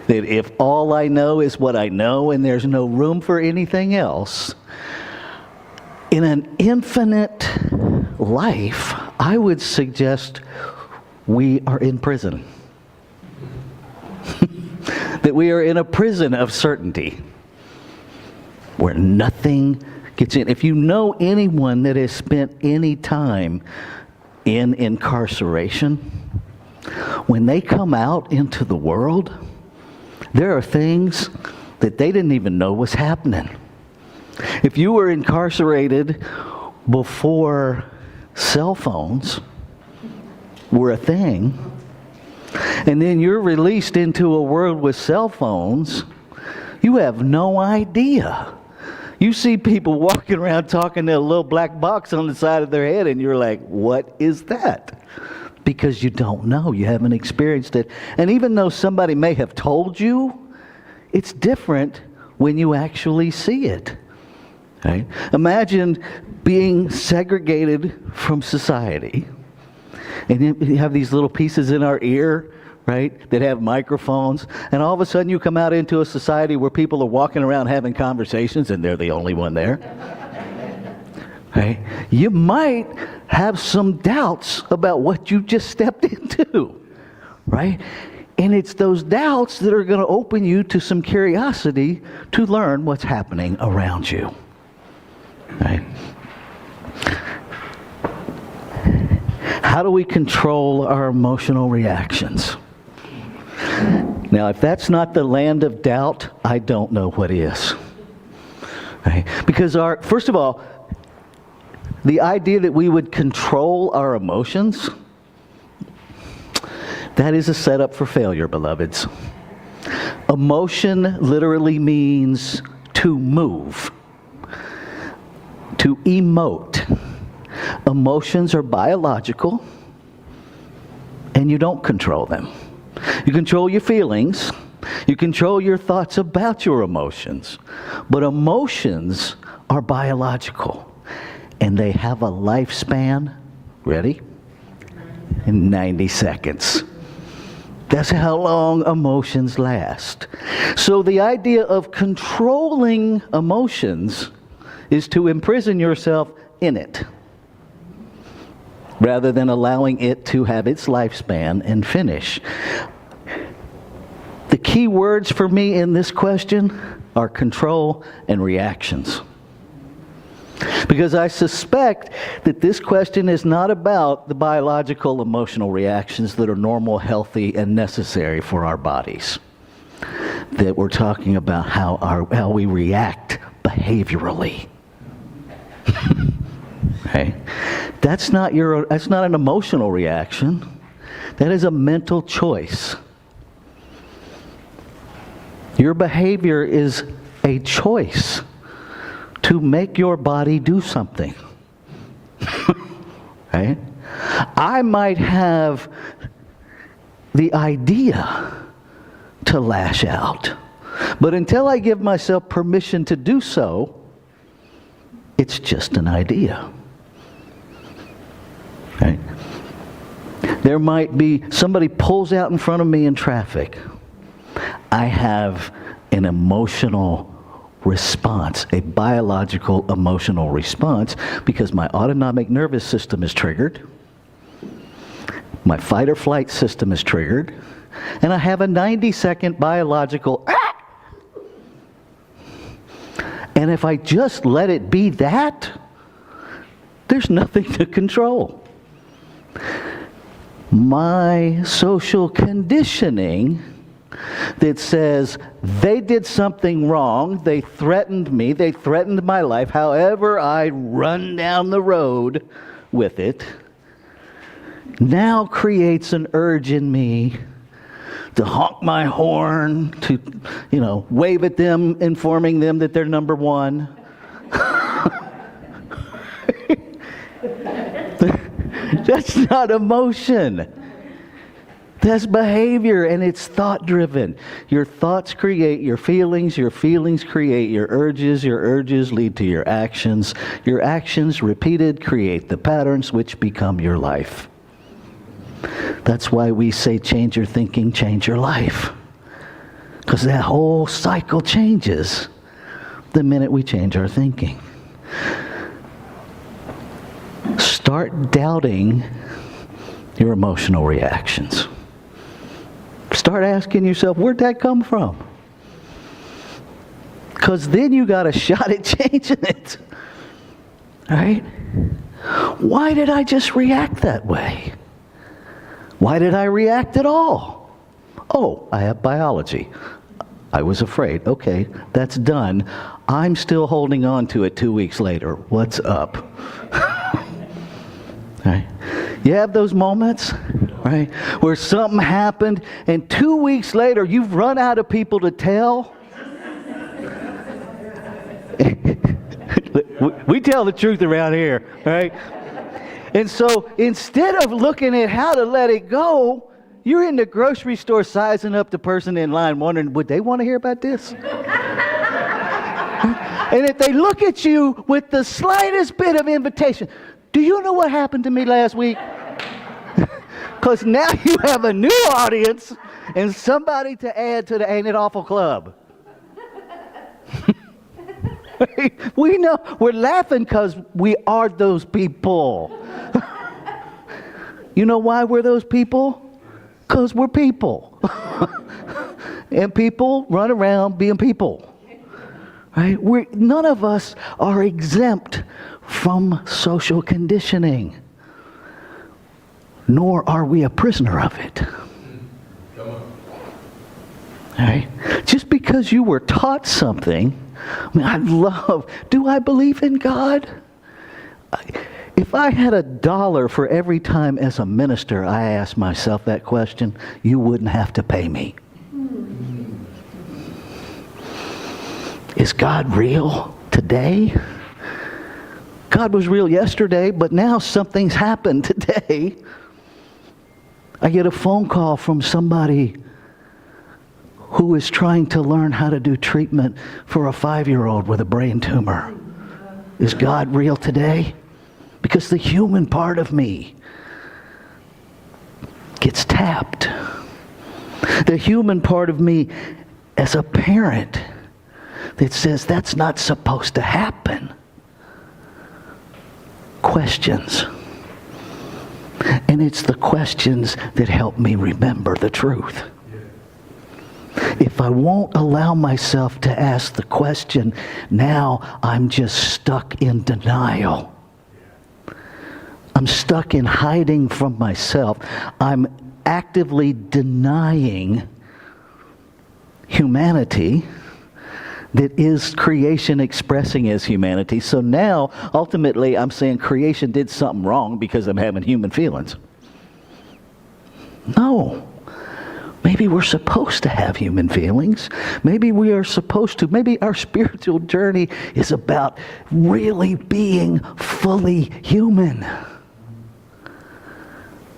That if all I know is what I know and there's no room for anything else, in an infinite life, I would suggest we are in prison. That we are in a prison of certainty where nothing gets in. If you know anyone that has spent any time in incarceration, when they come out into the world, there are things that they didn't even know was happening. If you were incarcerated before cell phones were a thing, and then you're released into a world with cell phones, you have no idea. You see people walking around talking to a little black box on the side of their head, and you're like, what is that? Because you don't know. You haven't experienced it. And even though somebody may have told you, it's different when you actually see it. Right? Imagine being segregated from society. And you have these little pieces in our ear, right, that have microphones. And all of a sudden you come out into a society where people are walking around having conversations and they're the only one there. Right? You might have some doubts about what you just stepped into. Right? And it's those doubts that are going to open you to some curiosity to learn what's happening around you. Right? How do we control our emotional reactions? Now, if that's not the land of doubt, I don't know what is. Right? Because first of all, the idea that we would control our emotions, that is a setup for failure, beloveds. Emotion literally means to move, to emote. Emotions are biological, and you don't control them. You control your feelings. You control your thoughts about your emotions. But emotions are biological, and they have a lifespan, ready? In 90 seconds. That's how long emotions last. So the idea of controlling emotions is to imprison yourself in it, rather than allowing it to have its lifespan and finish. The key words for me in this question are control and reactions. Because I suspect that this question is not about the biological emotional reactions that are normal, healthy, and necessary for our bodies. That we're talking about how we react behaviorally. Okay? That's not an emotional reaction. That is a mental choice. Your behavior is a choice to make your body do something. Right? I might have the idea to lash out, but until I give myself permission to do so, it's just an idea. Right? There might be somebody pulls out in front of me in traffic. I have an emotional response, a biological emotional response, because my autonomic nervous system is triggered, my fight or flight system is triggered, and I have a 90-second biological And if I just let it be that, there's nothing to control. My social conditioning that says they did something wrong, they threatened me, they threatened my life, however I run down the road with it, now creates an urge in me to honk my horn, to, wave at them, informing them that they're number one. That's not emotion. That's behavior, and it's thought-driven. Your thoughts create your feelings create your urges lead to your actions repeated create the patterns which become your life. That's why we say change your thinking, change your life. Because that whole cycle changes the minute we change our thinking. Start doubting your emotional reactions. Start asking yourself, where'd that come from? Because then you got a shot at changing it. Right? Why did I just react that way? Why did I react at all? Oh, I have biology. I was afraid. Okay, that's done. I'm still holding on to it 2 weeks later. What's up? Right? You have those moments, right, where something happened, and 2 weeks later, you've run out of people to tell. We tell the truth around here, right? And so instead of looking at how to let it go, you're in the grocery store sizing up the person in line, wondering, would they want to hear about this? And if they look at you with the slightest bit of invitation, do you know what happened to me last week? Because now you have a new audience and somebody to add to the Ain't It Awful Club. We know, we're laughing because we are those people. You know why we're those people? Because we're people. And people run around being people. Right? None of us are exempt from social conditioning, nor are we a prisoner of it. Right? Just because you were taught something, do I believe in God? If I had $1 for every time as a minister I asked myself that question, you wouldn't have to pay me. Is God real today? God was real yesterday, but now something's happened today. I get a phone call from somebody who is trying to learn how to do treatment for a 5-year-old with a brain tumor. Is God real today? Because the human part of me gets tapped. The human part of me as a parent that says that's not supposed to happen. Questions. And it's the questions that help me remember the truth. If I won't allow myself to ask the question, now I'm just stuck in denial. I'm stuck in hiding from myself. I'm actively denying humanity that is creation expressing as humanity. So now, ultimately, I'm saying creation did something wrong because I'm having human feelings. No. Maybe we're supposed to have human feelings. Maybe we are supposed to. Maybe our spiritual journey is about really being fully human.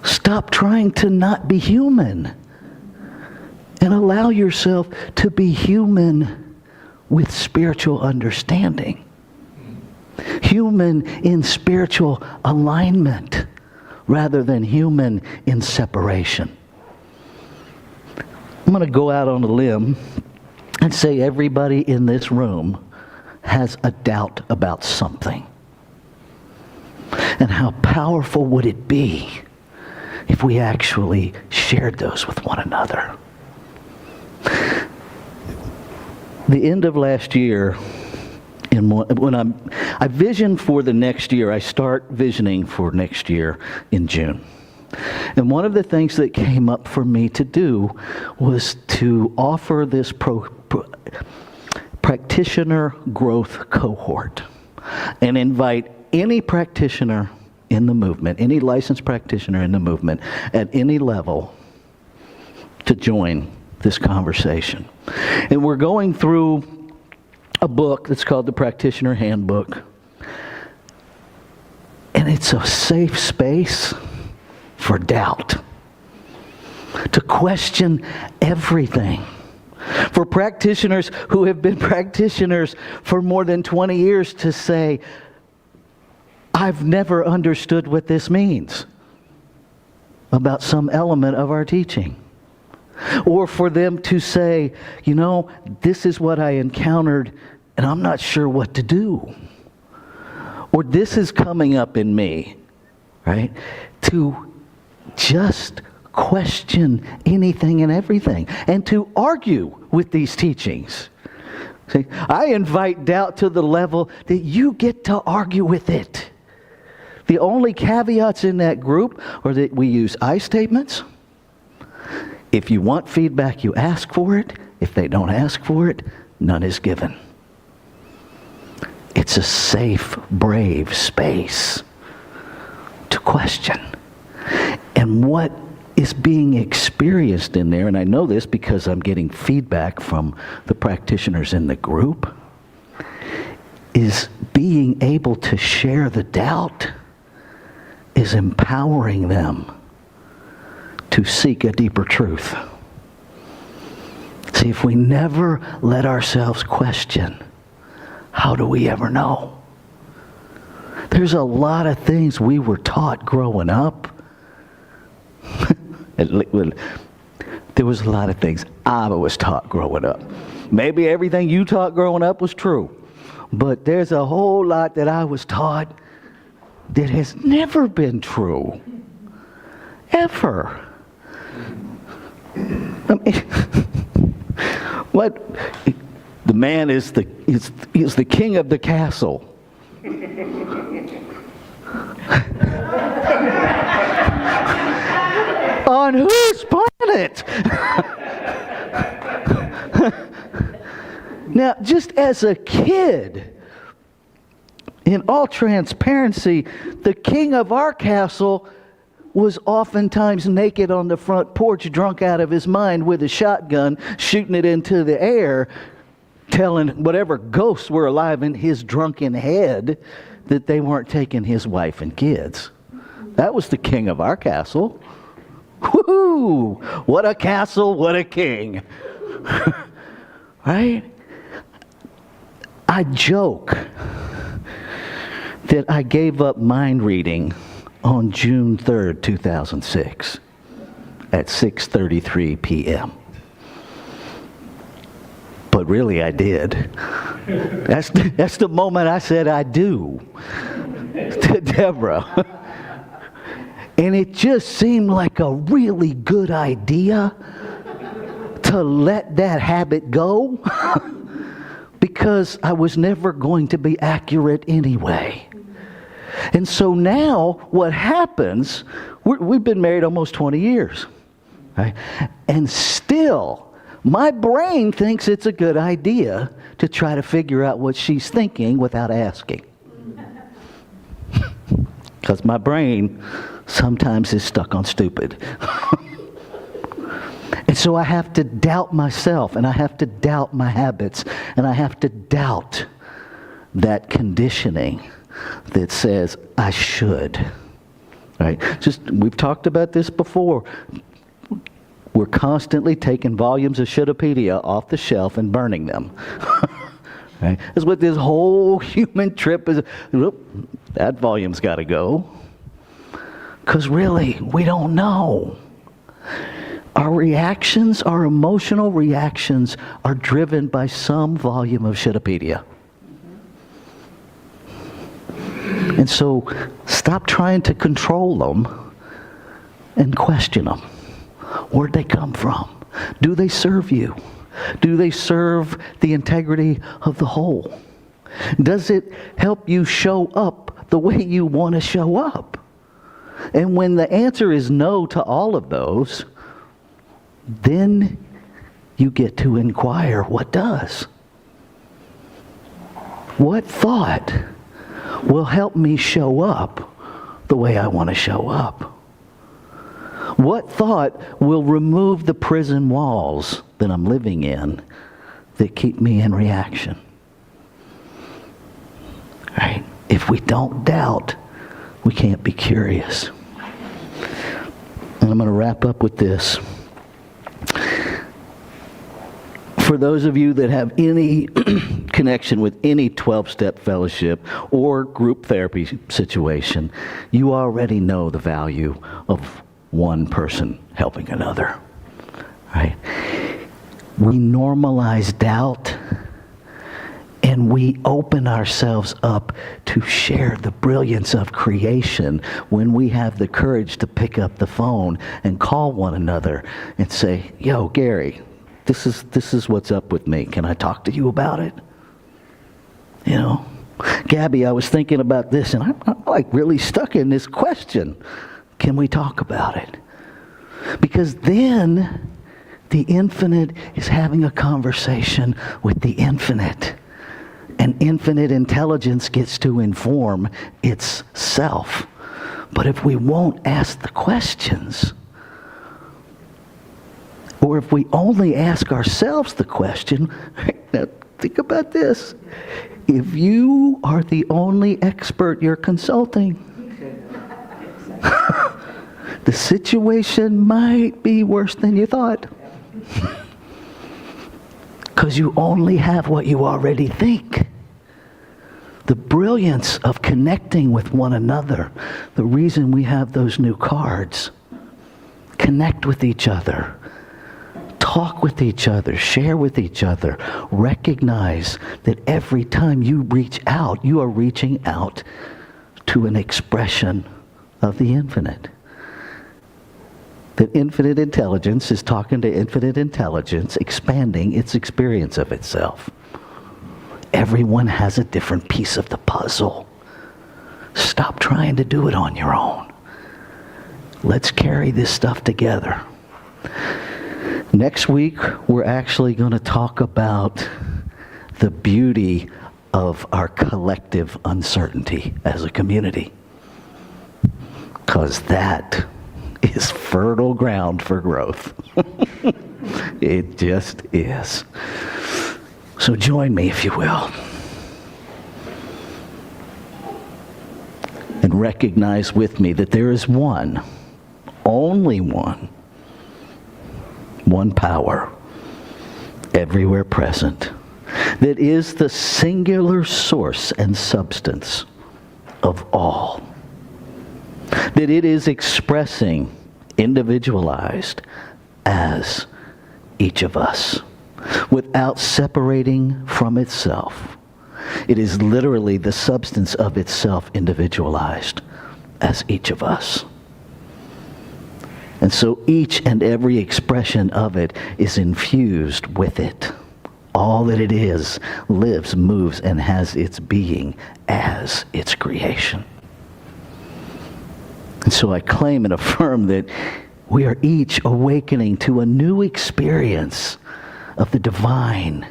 Stop trying to not be human and allow yourself to be human with spiritual understanding. Human in spiritual alignment rather than human in separation. I'm going to go out on a limb and say everybody in this room has a doubt about something. And how powerful would it be if we actually shared those with one another? The end of last year, when I vision for the next year, I start visioning for next year in June. And one of the things that came up for me to do was to offer this practitioner growth cohort and invite any practitioner in the movement, any licensed practitioner in the movement at any level to join this conversation. And we're going through a book that's called the Practitioner Handbook. And it's a safe space for doubt, to question everything. For practitioners who have been practitioners for more than 20 years to say, I've never understood what this means about some element of our teaching. Or for them to say, you know, this is what I encountered and I'm not sure what to do. Or this is coming up in me, right? To just question anything and everything and to argue with these teachings. See, I invite doubt to the level that you get to argue with it. The only caveats in that group are that we use I statements. If you want feedback, you ask for it. If they don't ask for it, none is given. It's a safe, brave space to question. And what is being experienced in there, and I know this because I'm getting feedback from the practitioners in the group, is being able to share the doubt is empowering them to seek a deeper truth. See, if we never let ourselves question, how do we ever know? There's a lot of things we were taught growing up. There was a lot of things I was taught growing up. Maybe everything you taught growing up was true. But there's a whole lot that I was taught that has never been true. Ever. I mean, what? The man is the king of the castle. On whose planet? Now, just as a kid, in all transparency, the king of our castle was oftentimes naked on the front porch, drunk out of his mind with a shotgun, shooting it into the air, telling whatever ghosts were alive in his drunken head that they weren't taking his wife and kids. That was the king of our castle. Woohoo! What a castle, what a king. Right? I joke that I gave up mind reading on June 3rd, 2006 at 6:33 p.m. But really I did. That's the moment I said I do to Deborah. And it just seemed like a really good idea to let that habit go because I was never going to be accurate anyway. And so now what happens, we've been married almost 20 years, right? And still, my brain thinks it's a good idea to try to figure out what she's thinking without asking. Because my brain sometimes is stuck on stupid. And so I have to doubt myself, and I have to doubt my habits, and I have to doubt that conditioning that says I should. Right? We've talked about this before. We're constantly taking volumes of Shouldapedia off the shelf and burning them. Right? That's what this whole human trip is. That volume's got to go. Because really, we don't know. Our reactions, our emotional reactions, are driven by some volume of Shouldapedia. And so, stop trying to control them and question them. Where'd they come from? Do they serve you? Do they serve the integrity of the whole? Does it help you show up the way you want to show up? And when the answer is no to all of those, then you get to inquire, what does? What thought will help me show up the way I want to show up? What thought will remove the prison walls that I'm living in that keep me in reaction? Right? If we don't doubt, we can't be curious. And I'm going to wrap up with this. For those of you that have any connection with any 12-step fellowship or group therapy situation, you already know the value of one person helping another. Right? We normalize doubt, and we open ourselves up to share the brilliance of creation when we have the courage to pick up the phone and call one another and say, yo, Gary, this is what's up with me. Can I talk to you about it? You know, Gabby, I was thinking about this, and I'm like really stuck in this question. Can we talk about it? Because then the infinite is having a conversation with the infinite. And infinite intelligence gets to inform itself. But if we won't ask the questions, or if we only ask ourselves the question, now think about this. if you are the only expert you're consulting, the situation might be worse than you thought. Because you only have what you already think. The brilliance of connecting with one another, the reason we have those new cards. Connect with each other. Talk with each other. Share with each other. Recognize that every time you reach out, you are reaching out to an expression of the infinite. That infinite intelligence is talking to infinite intelligence, expanding its experience of itself. Everyone has a different piece of the puzzle. Stop trying to do it on your own. Let's carry this stuff together. Next week, we're actually going to talk about the beauty of our collective uncertainty as a community. Because that is fertile ground for growth. It just is. So join me, if you will. And recognize with me that there is one, only one power, everywhere present, that is the singular source and substance of all. That it is expressing, individualized, as each of us, without separating from itself. It is literally the substance of itself individualized as each of us. And so each and every expression of it is infused with it. All that it is lives, moves, and has its being as its creation. And so I claim and affirm that we are each awakening to a new experience of the divine,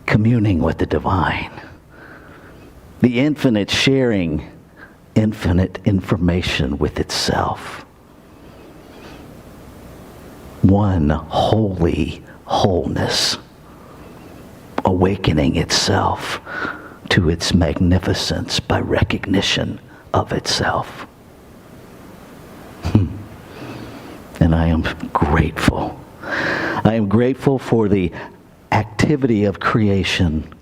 communing with the divine. The infinite sharing infinite information with itself. One holy wholeness, awakening itself to its magnificence by recognition of itself. And I am grateful. I am grateful for the activity of creation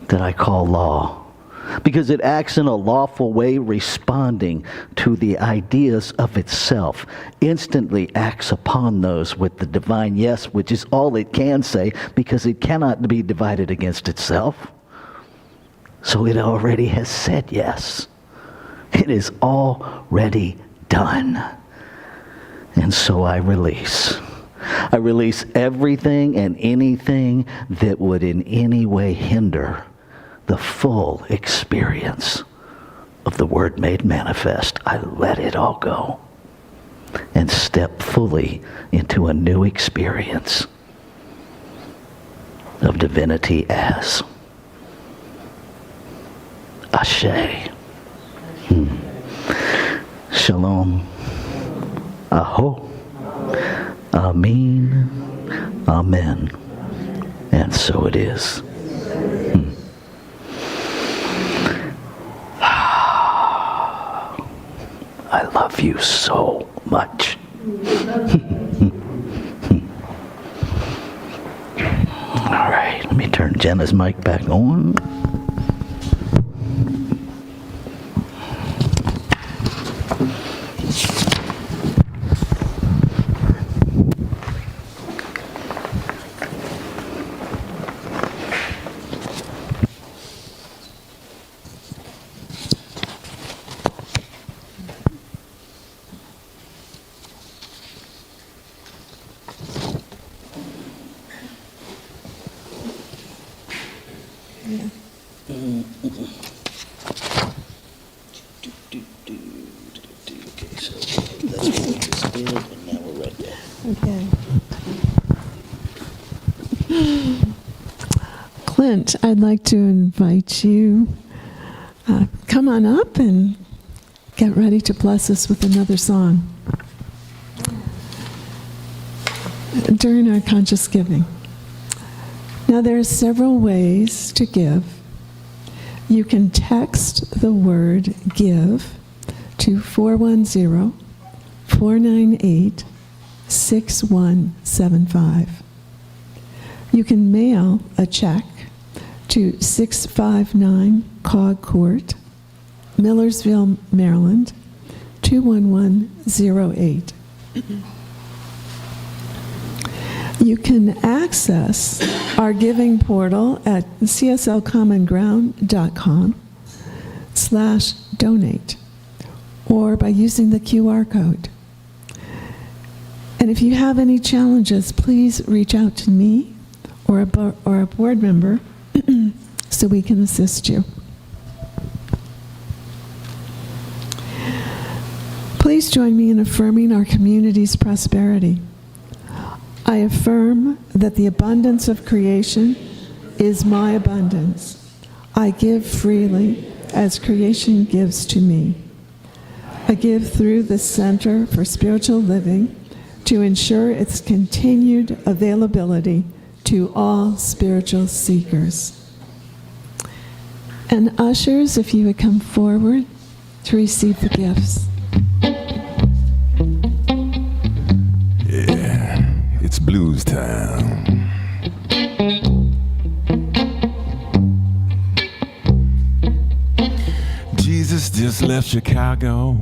that I call law, because it acts in a lawful way, responding to the ideas of itself, instantly acts upon those with the divine yes, which is all it can say, because it cannot be divided against itself. So it already has said yes. It is already done. And so I release. I release everything and anything that would in any way hinder the full experience of the Word made manifest. I let it all go and step fully into a new experience of divinity as Ashe. Shalom. Aho. Amen. Amen. And so it is. I love you so much. All right, let me turn Jenna's mic back on. Okay, so that's what we just did, and now we're right there. Okay. Clint, I'd like to invite you, come on up and get ready to bless us with another song during our conscious giving. Now, there are several ways to give. You can text the word give to 410-498-6175. You can mail a check to 659 Cog Court, Millersville, Maryland, 21108. You can access our giving portal at cslcommonground.com/donate or by using the QR code. And if you have any challenges, please reach out to me or a board member so we can assist you. Please join me in affirming our community's prosperity. I affirm that the abundance of creation is my abundance. I give freely as creation gives to me. I give through the Center for Spiritual Living to ensure its continued availability to all spiritual seekers. And ushers, if you would come forward to receive the gifts. It's blues time. Jesus just left Chicago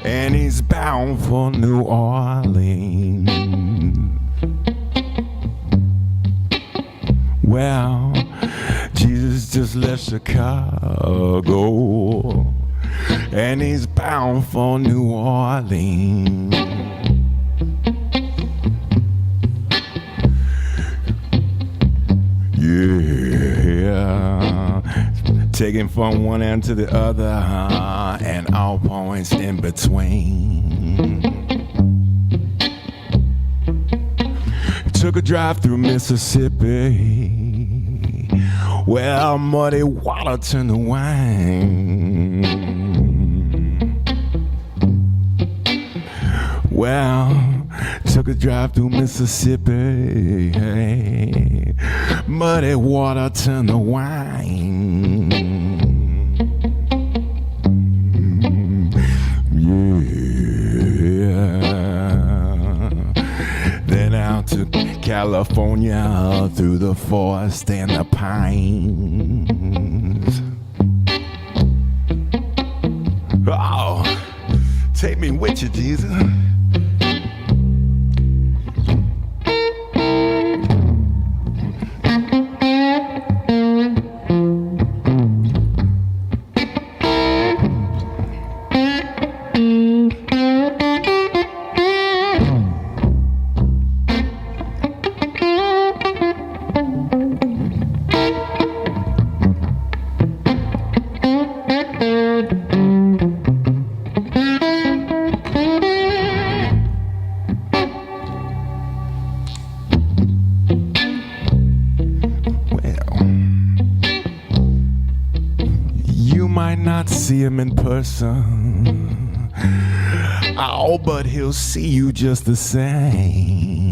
and he's bound for New Orleans. Well, Jesus just left Chicago and he's bound for New Orleans. Yeah, taking from one end to the other and all points in between. Took a drive through Mississippi. Well, muddy water turned to wine. Well, took a drive through Mississippi. Hey, muddy water turned to wine. Yeah. Then out to California through the forest and the pines. Oh, take me with you, Jesus. See him in person, oh, but he'll see you just the same.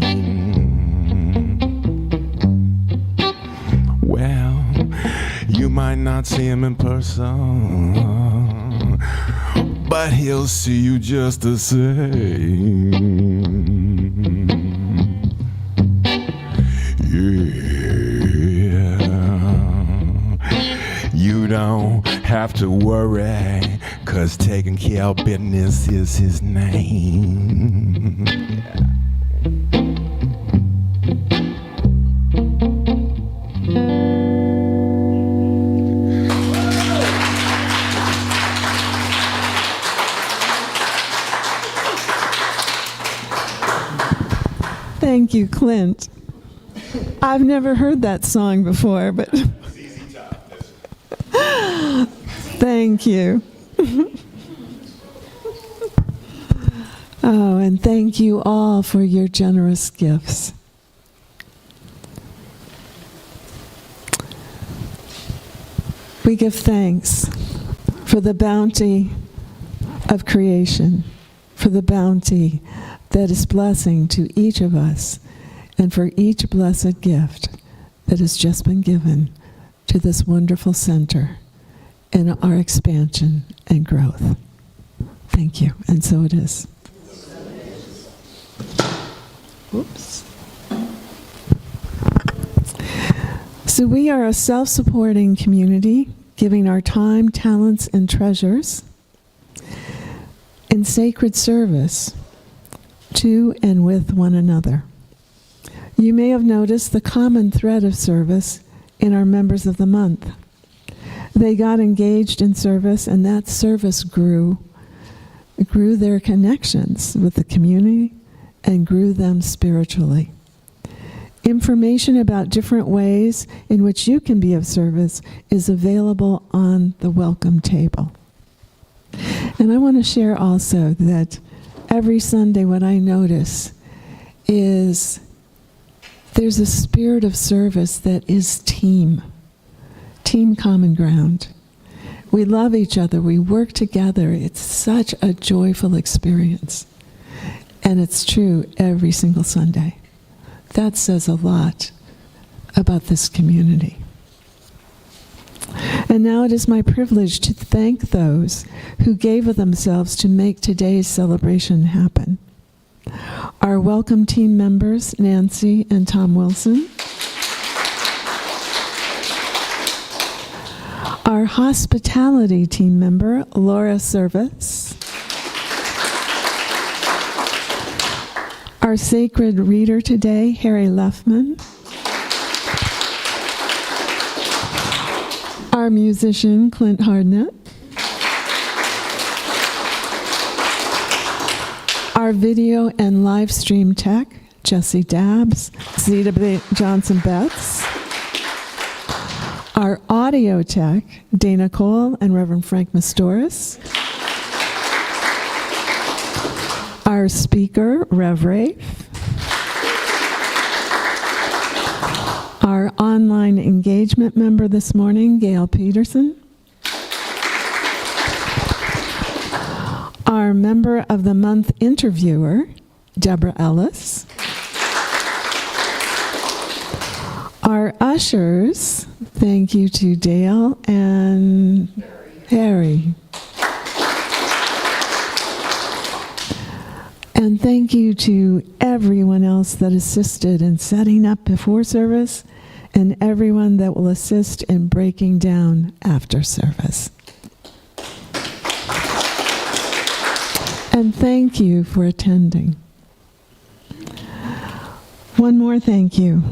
Well, you might not see him in person, but he'll see you just the same. Yeah, you don't have to worry, 'cause taking care of business is his name. Thank you, Clint. I've never heard that song before, but thank you. Oh, and thank you all for your generous gifts. We give thanks for the bounty of creation, for the bounty that is blessing to each of us, and for each blessed gift that has just been given to this wonderful center in our expansion and growth. Thank you, and so it is. Oops. So we are a self-supporting community, giving our time, talents, and treasures in sacred service to and with one another. You may have noticed the common thread of service in our members of the month. They got engaged in service, and that service grew their connections with the community and grew them spiritually. Information about different ways in which you can be of service is available on the welcome table. And I want to share also that every Sunday what I notice is there's a spirit of service that is team common ground. We love each other, we work together. It's such a joyful experience. And it's true every single Sunday. That says a lot about this community. And now it is my privilege to thank those who gave of themselves to make today's celebration happen. Our welcome team members, Nancy and Tom Wilson. Our hospitality team member, Laura Service. Our sacred reader today, Harry Leffman. Our musician, Clint Hardnett. Our video and live stream tech, Jesse Dabbs, Zeta Johnson Betts. Our audio tech, Dana Cole and Reverend Frank Mastoris. Our speaker, Rev Rafe. Our online engagement member this morning, Gail Peterson. Our member of the month interviewer, Deborah Ellis. Our ushers, thank you to Dale and Harry. And thank you to everyone else that assisted in setting up before service and everyone that will assist in breaking down after service. And thank you for attending. One more thank you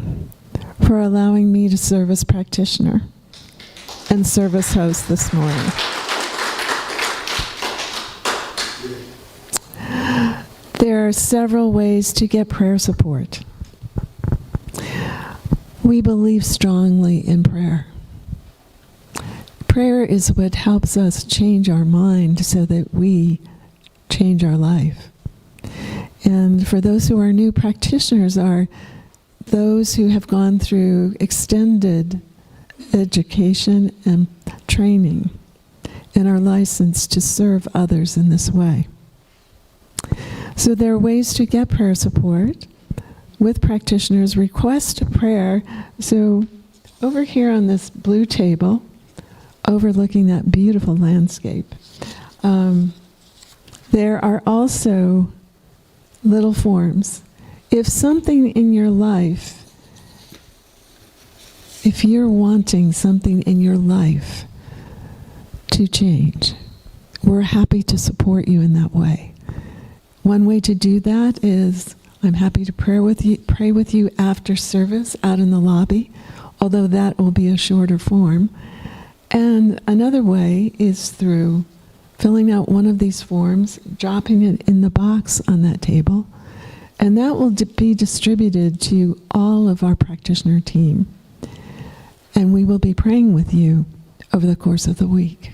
for allowing me to serve as practitioner and service host this morning. There are several ways to get prayer support. We believe strongly in prayer. Prayer is what helps us change our mind so that we change our life. And for those who are new, practitioners are those who have gone through extended education and training and are licensed to serve others in this way. So there are ways to get prayer support with practitioners. Request prayer. So over here on this blue table, overlooking that beautiful landscape, there are also little forms. If something in your life, if you're wanting something in your life to change, we're happy to support you in that way. One way to do that is I'm happy to pray with you after service out in the lobby, although that will be a shorter form. And another way is through filling out one of these forms, dropping it in the box on that table, and that will be distributed to all of our practitioner team. And we will be praying with you over the course of the week.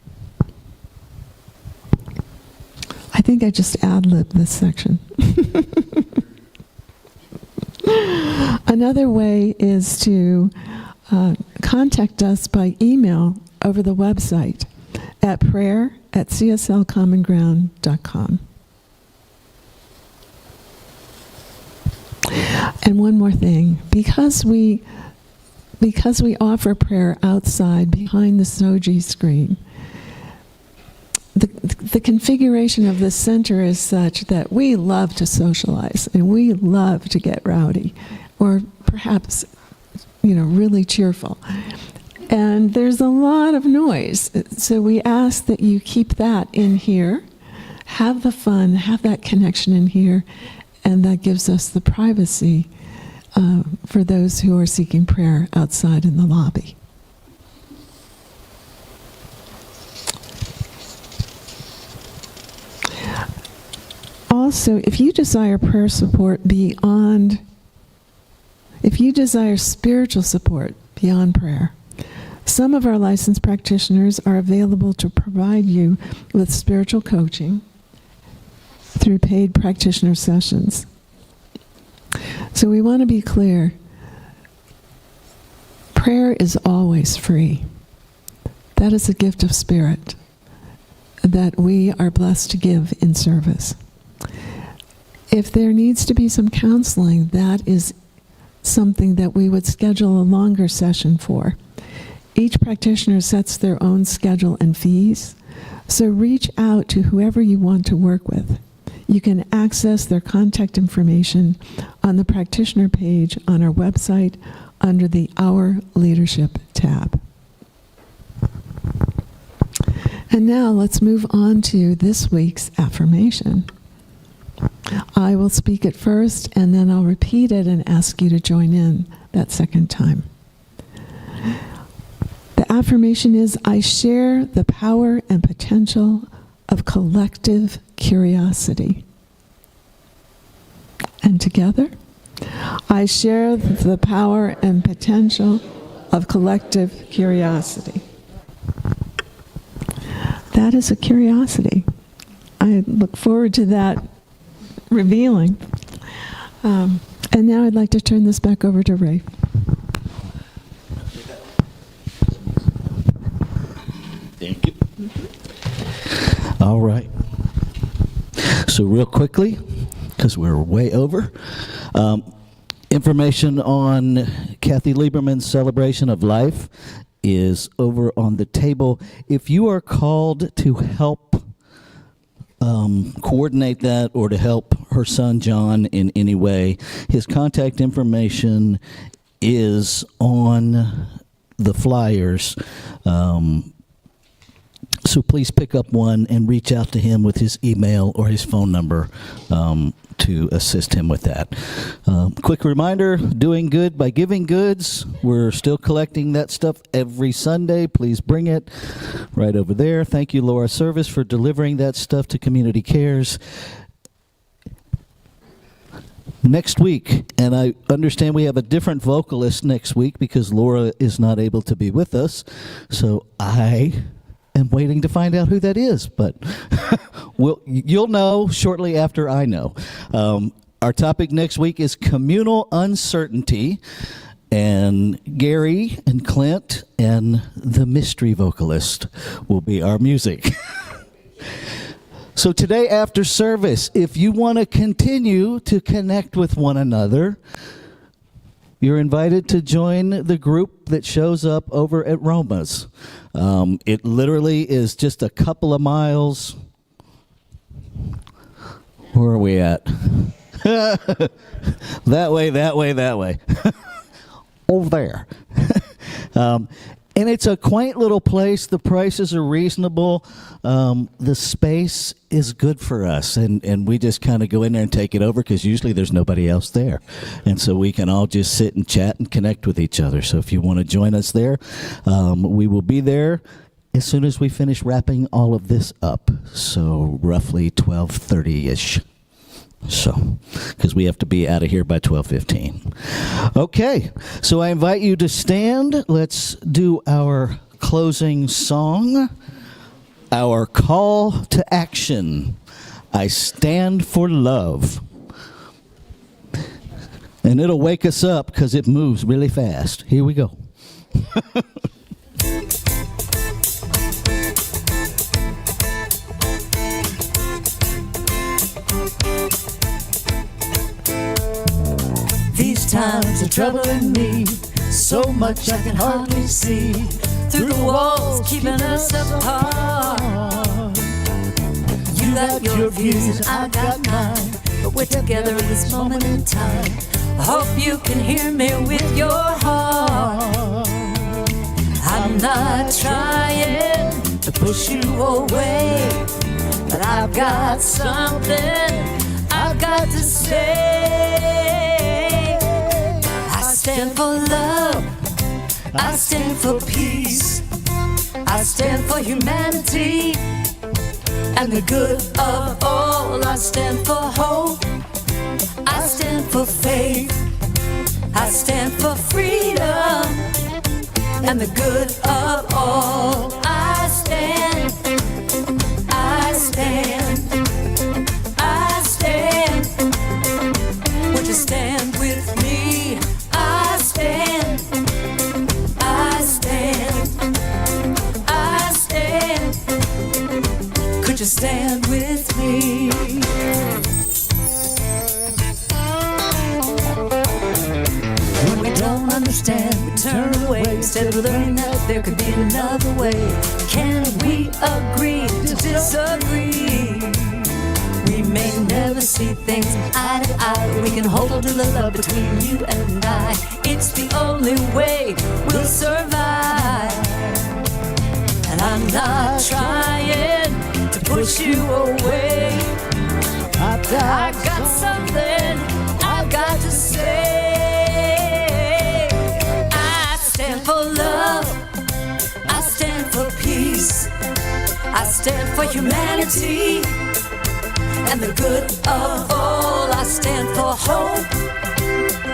I think I just ad-libbed this section. Another way is to contact us by email over the website at prayer@cslcommonground.com. And one more thing, because we offer prayer outside behind the Soji screen, the configuration of the center is such that we love to socialize and we love to get rowdy, or perhaps, really cheerful. And there's a lot of noise. So we ask that you keep that in here, have the fun, have that connection in here, and that gives us the privacy for those who are seeking prayer outside in the lobby. Also, if you desire prayer support if you desire spiritual support beyond prayer, some of our licensed practitioners are available to provide you with spiritual coaching through paid practitioner sessions. So we want to be clear. Prayer is always free. That is a gift of spirit that we are blessed to give in service. If there needs to be some counseling, that is something that we would schedule a longer session for. Each practitioner sets their own schedule and fees, so reach out to whoever you want to work with. You can access their contact information on the practitioner page on our website under the Our Leadership tab. And now let's move on to this week's affirmation. I will speak it first, and then I'll repeat it and ask you to join in that second time. The affirmation is, I share the power and potential of collective curiosity. And together, I share the power and potential of collective curiosity. That is a curiosity. I look forward to that revealing. And now I'd like to turn this back over to Ray. Thank you. All right. So real quickly, because we're way over, information on Kathy Lieberman's celebration of life is over on the table. If you are called to help coordinate that or to help her son John in any way, his contact information is on the flyers. So please pick up one and reach out to him with his email or his phone number to assist him with that. Quick reminder, doing good by giving goods. We're still collecting that stuff every Sunday. Please bring it right over there. Thank you, Laura Service, for delivering that stuff to Community Cares. Next week, and I understand we have a different vocalist next week because Laura is not able to be with us, so I am waiting to find out who that is, but you'll know shortly after I know. Our topic next week is communal uncertainty, and Gary and Clint and the mystery vocalist will be our music. So today after service, if you want to continue to connect with one another, you're invited to join the group that shows up over at Roma's. It literally is just a couple of miles. Where are we at? That way. Over there. And it's a quaint little place. The prices are reasonable. The space is good for us. And we just kind of go in there and take it over because usually there's nobody else there. And so we can all just sit and chat and connect with each other. So if you want to join us there, we will be there as soon as we finish wrapping all of this up. So roughly 12:30-ish. So, because we have to be out of here by 12:15. Okay, so I invite you to stand. Let's do our closing song, our call to action. I stand for love. And it'll wake us up because it moves really fast. Here we go. troubling me so much I can hardly see through the walls keeping us apart. You got your views and I got mine, but we're together in this moment in time. I hope you can hear me with your heart. I'm not trying to push you away, but I've got something I've got to say. I stand for love, I stand for peace, I stand for humanity and the good of all. I stand for hope, I stand for faith, I stand for freedom and the good of all. I stand, I stand, I stand. Would you stand with me? I stand, I stand, I stand. Could you stand with me? When we don't understand, we turn away instead of learning that there could be another way. Can we agree to disagree? We may never see things eye to eye, but we can hold on to the love between you and I. It's the only way we'll survive. And I'm not trying to push you away. I got something I've got to say. I stand for love, I stand for peace, I stand for humanity and the good of all. I stand for hope,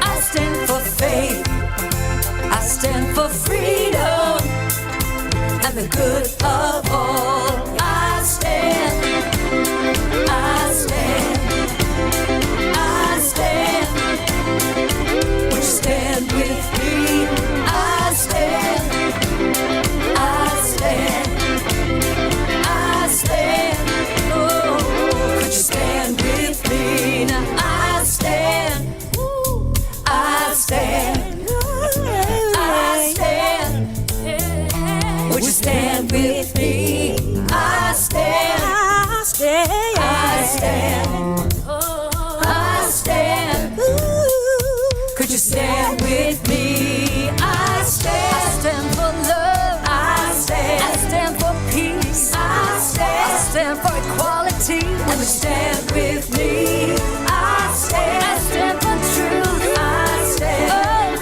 I stand for faith, I stand for freedom and the good of all. I stand, I stand, I stand. Would you stand with me? I stand, I stand, I stand. Oh, could you stand with me? Now I stand, I stand, I stand. Would you stand with me? I stand, I stand, I stand, I stand. Could you stand with me? I stand. I stand for love. I stand. I stand for peace. I stand. I stand for equality. And you stand with me. I stand. I stand for truth. I stand. Oh,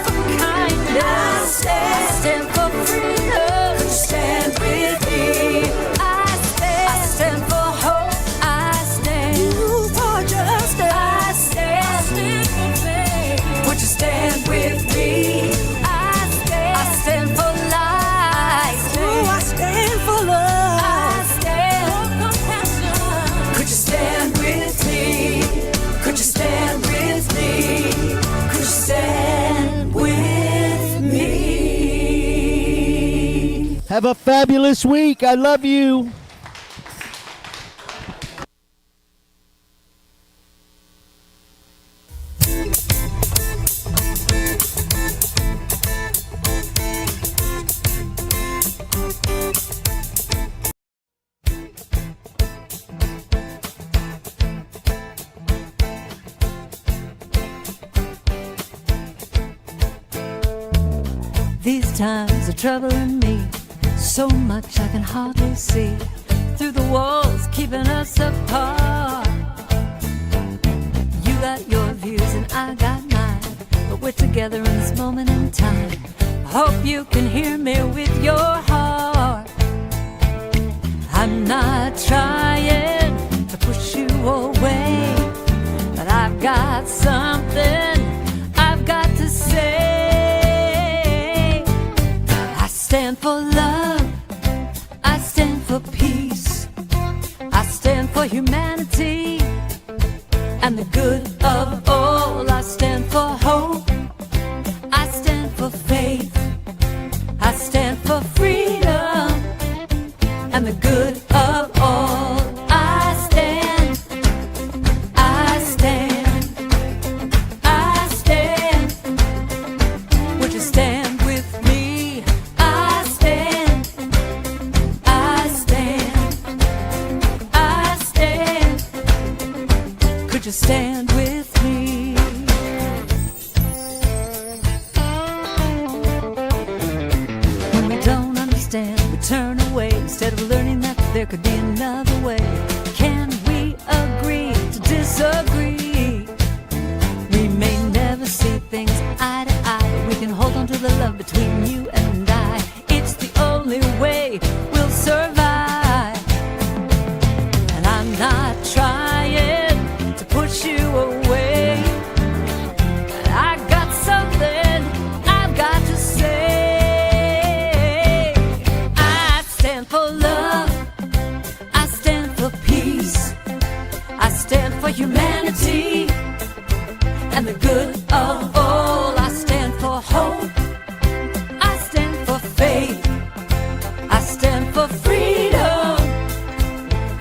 for kindness. I stand. I stand for freedom. Could you stand with me? I stand. I stand for hope. I stand. You for justice. I stand. I stand for faith. Would you stand with me? I stand. I stand for life. Oh, I stand for love. I stand for compassion. Could you stand with me? Could you stand with me? Could you stand with me? Have a fabulous week. I love you. These times are troubling me so much I can hardly see through the walls keeping us apart. You got your views and I got mine, but we're together in this moment in time. I hope you can hear me with your heart. I'm not trying to push you away, but I've got something I've got to say. I stand for love, I stand for peace, I stand for humanity and the good of all. I stand for hope, I stand for faith, I stand for freedom and the good of all. I stand, I stand, I stand. Would you stand with me? When we don't understand, we turn away instead of learning that there could be another way. Can we agree to disagree? We may never see things eye to eye, but we can hold on to the love between you and I. It's the only way we'll survive. And I'm not trying to push you away. I got something I've got to say. I stand for love. I stand for peace. I stand for humanity and the good of all. I stand for hope. I stand for faith. I stand for freedom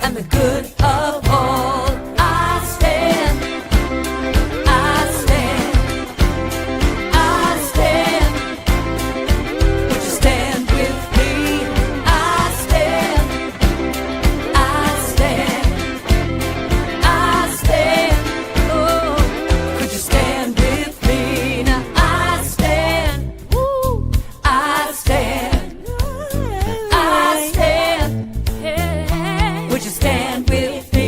and the good of all. I stand. I stand. I stand. Would you stand with me? I stand. I stand. I stand. Oh, could you stand with me? Now I stand. Woo. I stand. I stand. Would you stand with me?